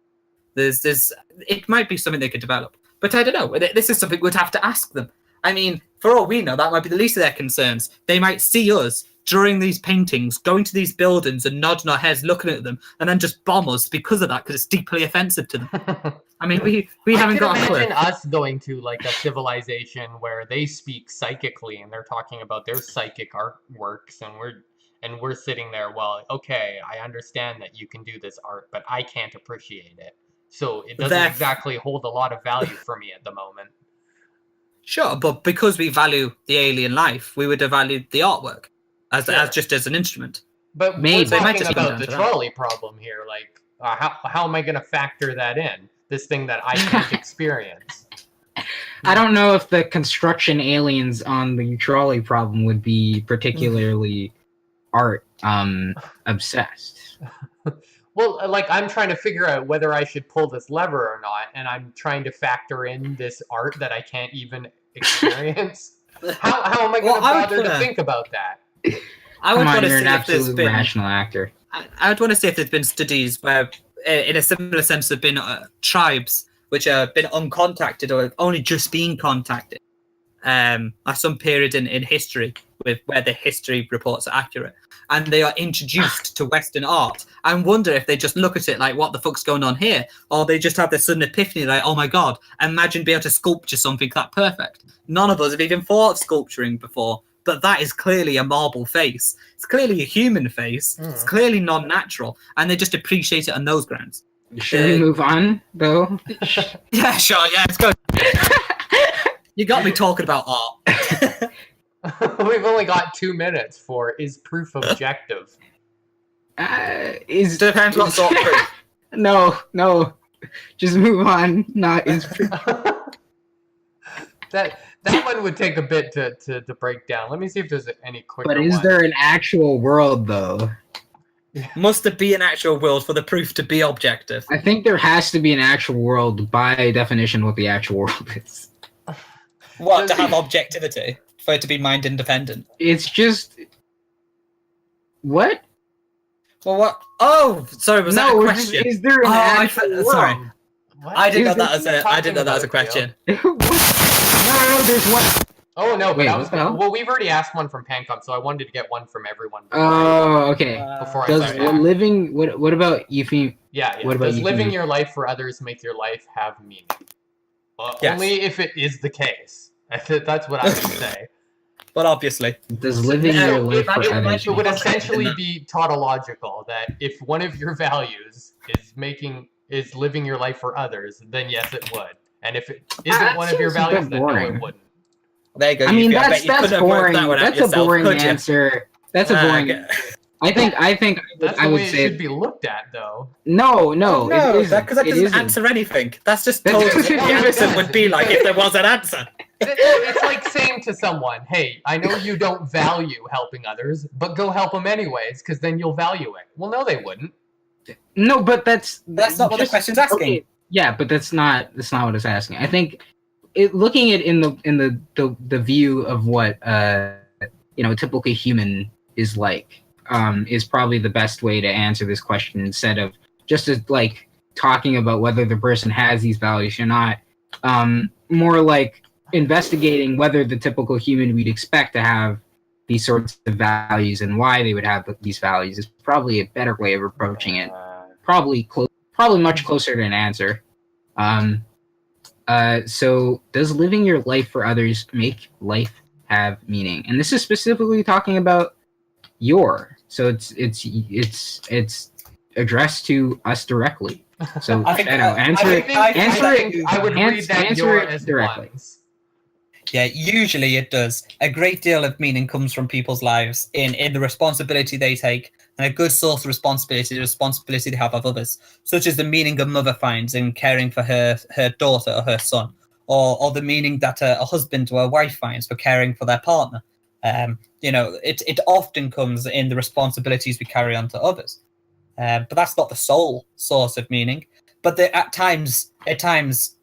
It might be something they could develop, but I don't know. This is something we'd have to ask them. I mean, for all we know, that might be the least of their concerns. They might see us during these paintings, going to these buildings and nodding our heads, looking at them, and then just bomb us because of that, because it's deeply offensive to them. I mean, we haven't got a clue. I can imagine us going to like a civilization where they speak psychically and they're talking about their psychic artworks, and we're sitting there. Well, okay, I understand that you can do this art, but I can't appreciate it. So it doesn't exactly hold a lot of value for me at the moment. Sure, but because we value the alien life, we would have valued the artwork as just as an instrument. But maybe we're talking about the trolley problem here. Like, how am I going to factor that in? This thing that I can't experience. I don't know if the construction aliens on the trolley problem would be particularly art obsessed. Well, like, I'm trying to figure out whether I should pull this lever or not, and I'm trying to factor in this art that I can't even experience. How am I going to bother to think about that? I would want to you're see an if there's absolute been rational actor. I would want to see if there's been studies where, in a similar sense, there've been tribes which have been uncontacted or only just being contacted at some period in history, where the history reports are accurate, and they are introduced to Western art, and wonder if they just look at it like, what the fuck's going on here? Or they just have this sudden epiphany like, oh my god, imagine being able to sculpture something that perfect. None of us have even thought of sculpturing before, but that is clearly a marble face. It's clearly a human face. It's clearly non-natural, and they just appreciate it on those grounds. Should we move on, though? Yeah, sure, yeah, let's go. You got me talking about art. We've only got 2 minutes for is proof objective. Depends what sort of proof. No. Just move on. Not is proof. That one would take a bit to break down. Let me see if there's any quicker But is there an actual world, though? Must there be an actual world for the proof to be objective? I think there has to be an actual world by definition what the actual world is. What, to have objectivity? For it to be mind independent? It's just... What? Well, what? Oh, sorry, was that a question? Is there an actual world? Sorry. What? I didn't know that as a question. No, there's one. Oh no, Wait, but well, we've already asked one from Pancom, so I wanted to get one from everyone. Oh, okay. Before Does I start. living? What about Euphemism? Yeah. What about Does living euphemism? your life for others make your life have meaning? Well, Yes. only if it is the case. That's what I would say. But obviously, Does living your life for others? It would essentially be tautological that if one of your values is living your life for others, then yes, it would. And if it isn't one of your values, then no, it wouldn't. there you go. I mean, Euphy. that's bet you couldn't have worked boring. that one out That's a yourself, boring could you? answer. That's a boring. I think That's I the would way it say should be looked at, though. no, No, it isn't. because that It doesn't isn't. answer anything. That's just That's- told what the answer would be like if there was an answer. It's like saying to someone, "Hey, I know you don't value helping others, but go help them anyways, because then you'll value it." Well, no, they wouldn't. No, but that's not what the question's asking. Okay, yeah, but that's not what it's asking. I think looking at in the view of what a typical human is like is probably the best way to answer this question instead of just as like talking about whether the person has these values or not. More like investigating whether the typical human we'd expect to have these sorts of values and why they would have these values is probably a better way of approaching it. Probably much closer to an answer. So does living your life for others make life have meaning? And this is specifically talking about so it's addressed to us directly. So I think- answer I would read that answer it as directly. ones. Yeah, usually it does. A great deal of meaning comes from people's lives in the responsibility they take, and a good source of responsibility, the responsibility they have of others, such as the meaning a mother finds in caring for her daughter or her son, or the meaning that a husband or a wife finds for caring for their partner. It often comes in the responsibilities we carry on to others. But that's not the sole source of meaning. But at times,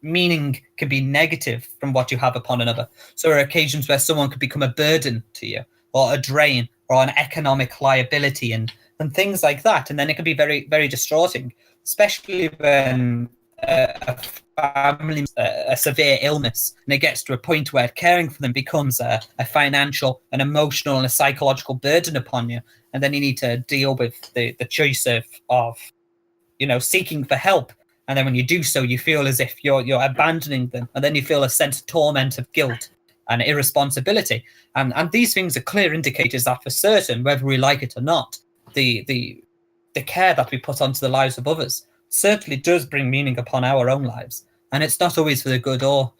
meaning can be negative from what you have upon another. So there are occasions where someone could become a burden to you, or a drain, or an economic liability, and things like that. And then it can be very, very distraughting, especially when a family a severe illness, and it gets to a point where caring for them becomes a financial, an emotional, and a psychological burden upon you. And then you need to deal with the choice of seeking for help. And then when you do so, you feel as if you're abandoning them, and then you feel a sense of torment, of guilt, and irresponsibility. And these things are clear indicators that, for certain, whether we like it or not, the care that we put onto the lives of others certainly does bring meaning upon our own lives. And it's not always for the good or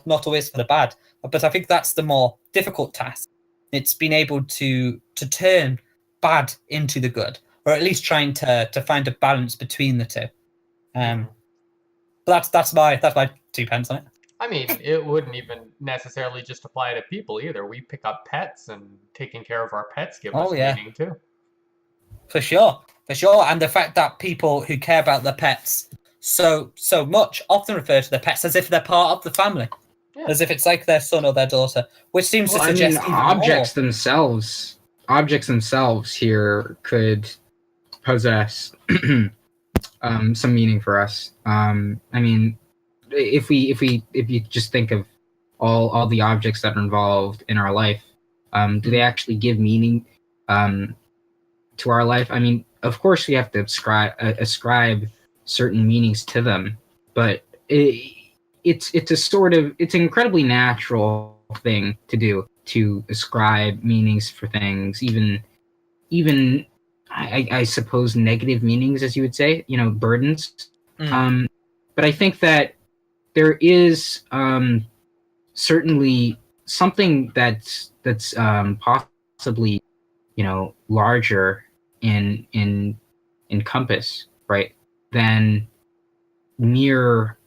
not always for the bad. But I think that's the more difficult task. It's being able to turn bad into the good, or at least trying to find a balance between the two. But that's my 2 pence on it. I mean, it wouldn't even necessarily just apply to people either. We pick up pets, and taking care of our pets give us meaning too. For sure. And the fact that people who care about their pets so much often refer to their pets as if they're part of the family, as if it's like their son or their daughter, which seems to suggest objects themselves here could possess some meaning for us. I mean, if you just think of all the objects that are involved in our life, do they actually give meaning to our life? I mean, of course we have to ascribe certain meanings to them, but it's an incredibly natural thing to do, to ascribe meanings for things, even I suppose negative meanings, as you would say, burdens. But I think that there is certainly something that's possibly larger in compass, right, than mere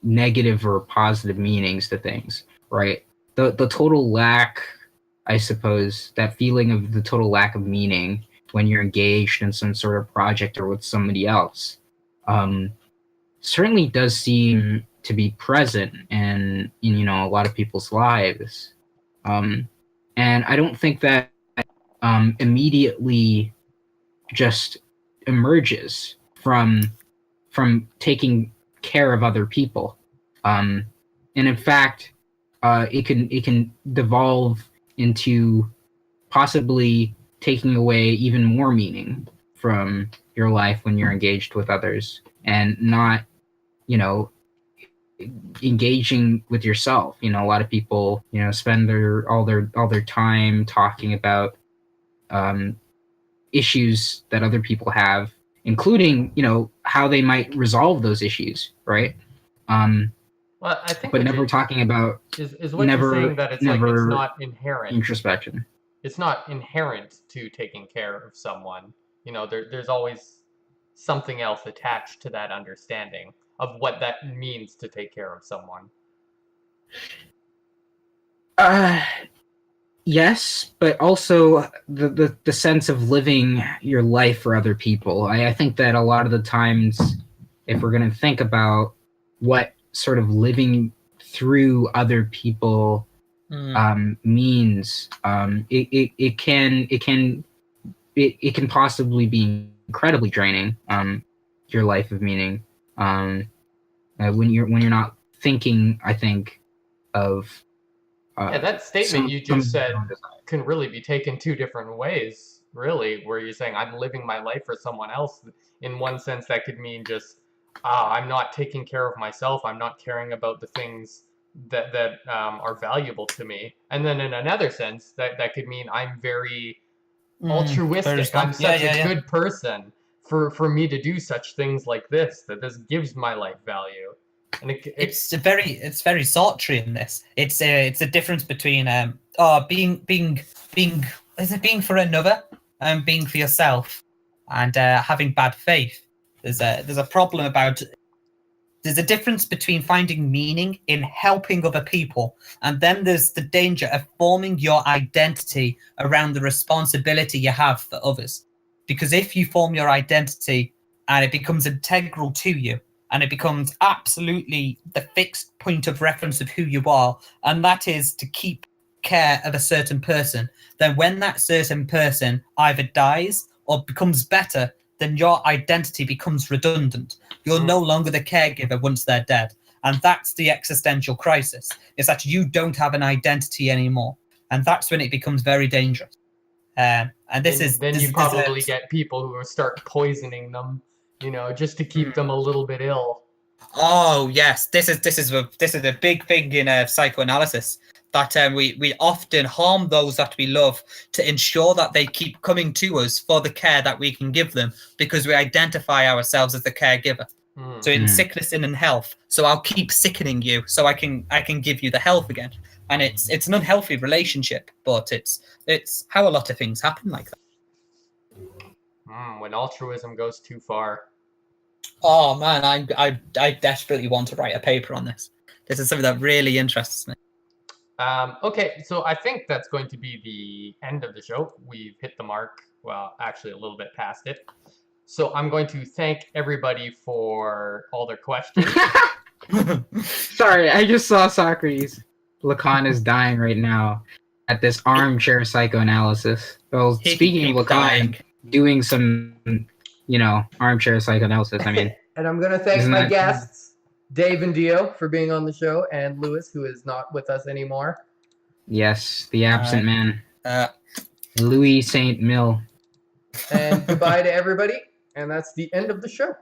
negative or positive meanings to things, right? The total lack, I suppose, that feeling of the total lack of meaning when you're engaged in some sort of project or with somebody else, certainly does seem to be present in a lot of people's lives, and I don't think that immediately just emerges from taking care of other people, and in fact, it can devolve into possibly taking away even more meaning from your life when you're engaged with others, and not engaging with yourself. A lot of people spend all their time talking about issues that other people have, including how they might resolve those issues, right? Well, I think, but what never talking about is what you're saying, that it's like it's not inherent. introspection. it's not inherent to taking care of someone. You know, there's always something else attached to that understanding of what that means to take care of someone. Yes, but also the sense of living your life for other people. I think that a lot of the times, if we're going to think about what sort of living through other people means, it can possibly be incredibly draining. Your life of meaning, when you're not thinking, I think, of that statement you just said can really be taken two different ways, really, where you're saying I'm living my life for someone else. In one sense, that could mean just I'm not taking care of myself. I'm not caring about the things that are valuable to me. And then in another sense, that could mean I'm very altruistic. I'm such a good person for me to do such things like this, that this gives my life value. And it's very Sartrean, this. It's a difference between being for another and being for yourself, and having bad faith. There's a problem about. There's a difference between finding meaning in helping other people, and then there's the danger of forming your identity around the responsibility you have for others. Because if you form your identity and it becomes integral to you, and it becomes absolutely the fixed point of reference of who you are, and that is to keep care of a certain person, then when that certain person either dies or becomes better, then your identity becomes redundant. You're no longer the caregiver once they're dead. And that's the existential crisis, is that you don't have an identity anymore. And that's when it becomes very dangerous. And you probably get people who will start poisoning them, you know, just to keep them a little bit ill. Oh yes, this is a big thing in psychoanalysis, that we often harm those that we love to ensure that they keep coming to us for the care that we can give them, because we identify ourselves as the caregiver. So in sickness and in health, so I'll keep sickening you so I can give you the health again. And it's an unhealthy relationship, but it's how a lot of things happen like that. When altruism goes too far. Oh man, I desperately want to write a paper on this. This is something that really interests me. Okay, so I think that's going to be the end of the show. We've hit the mark, well, actually a little bit past it. So I'm going to thank everybody for all their questions. Sorry, I just saw Socrates. Lacan is dying right now at this armchair psychoanalysis. Well, speaking of Lacan, doing some, armchair psychoanalysis, I mean. And I'm going to thank my guests, Dave and Dio, for being on the show, and Lewis, who is not with us anymore. Yes, the absent man. Louis St. Mill. And goodbye to everybody, and that's the end of the show.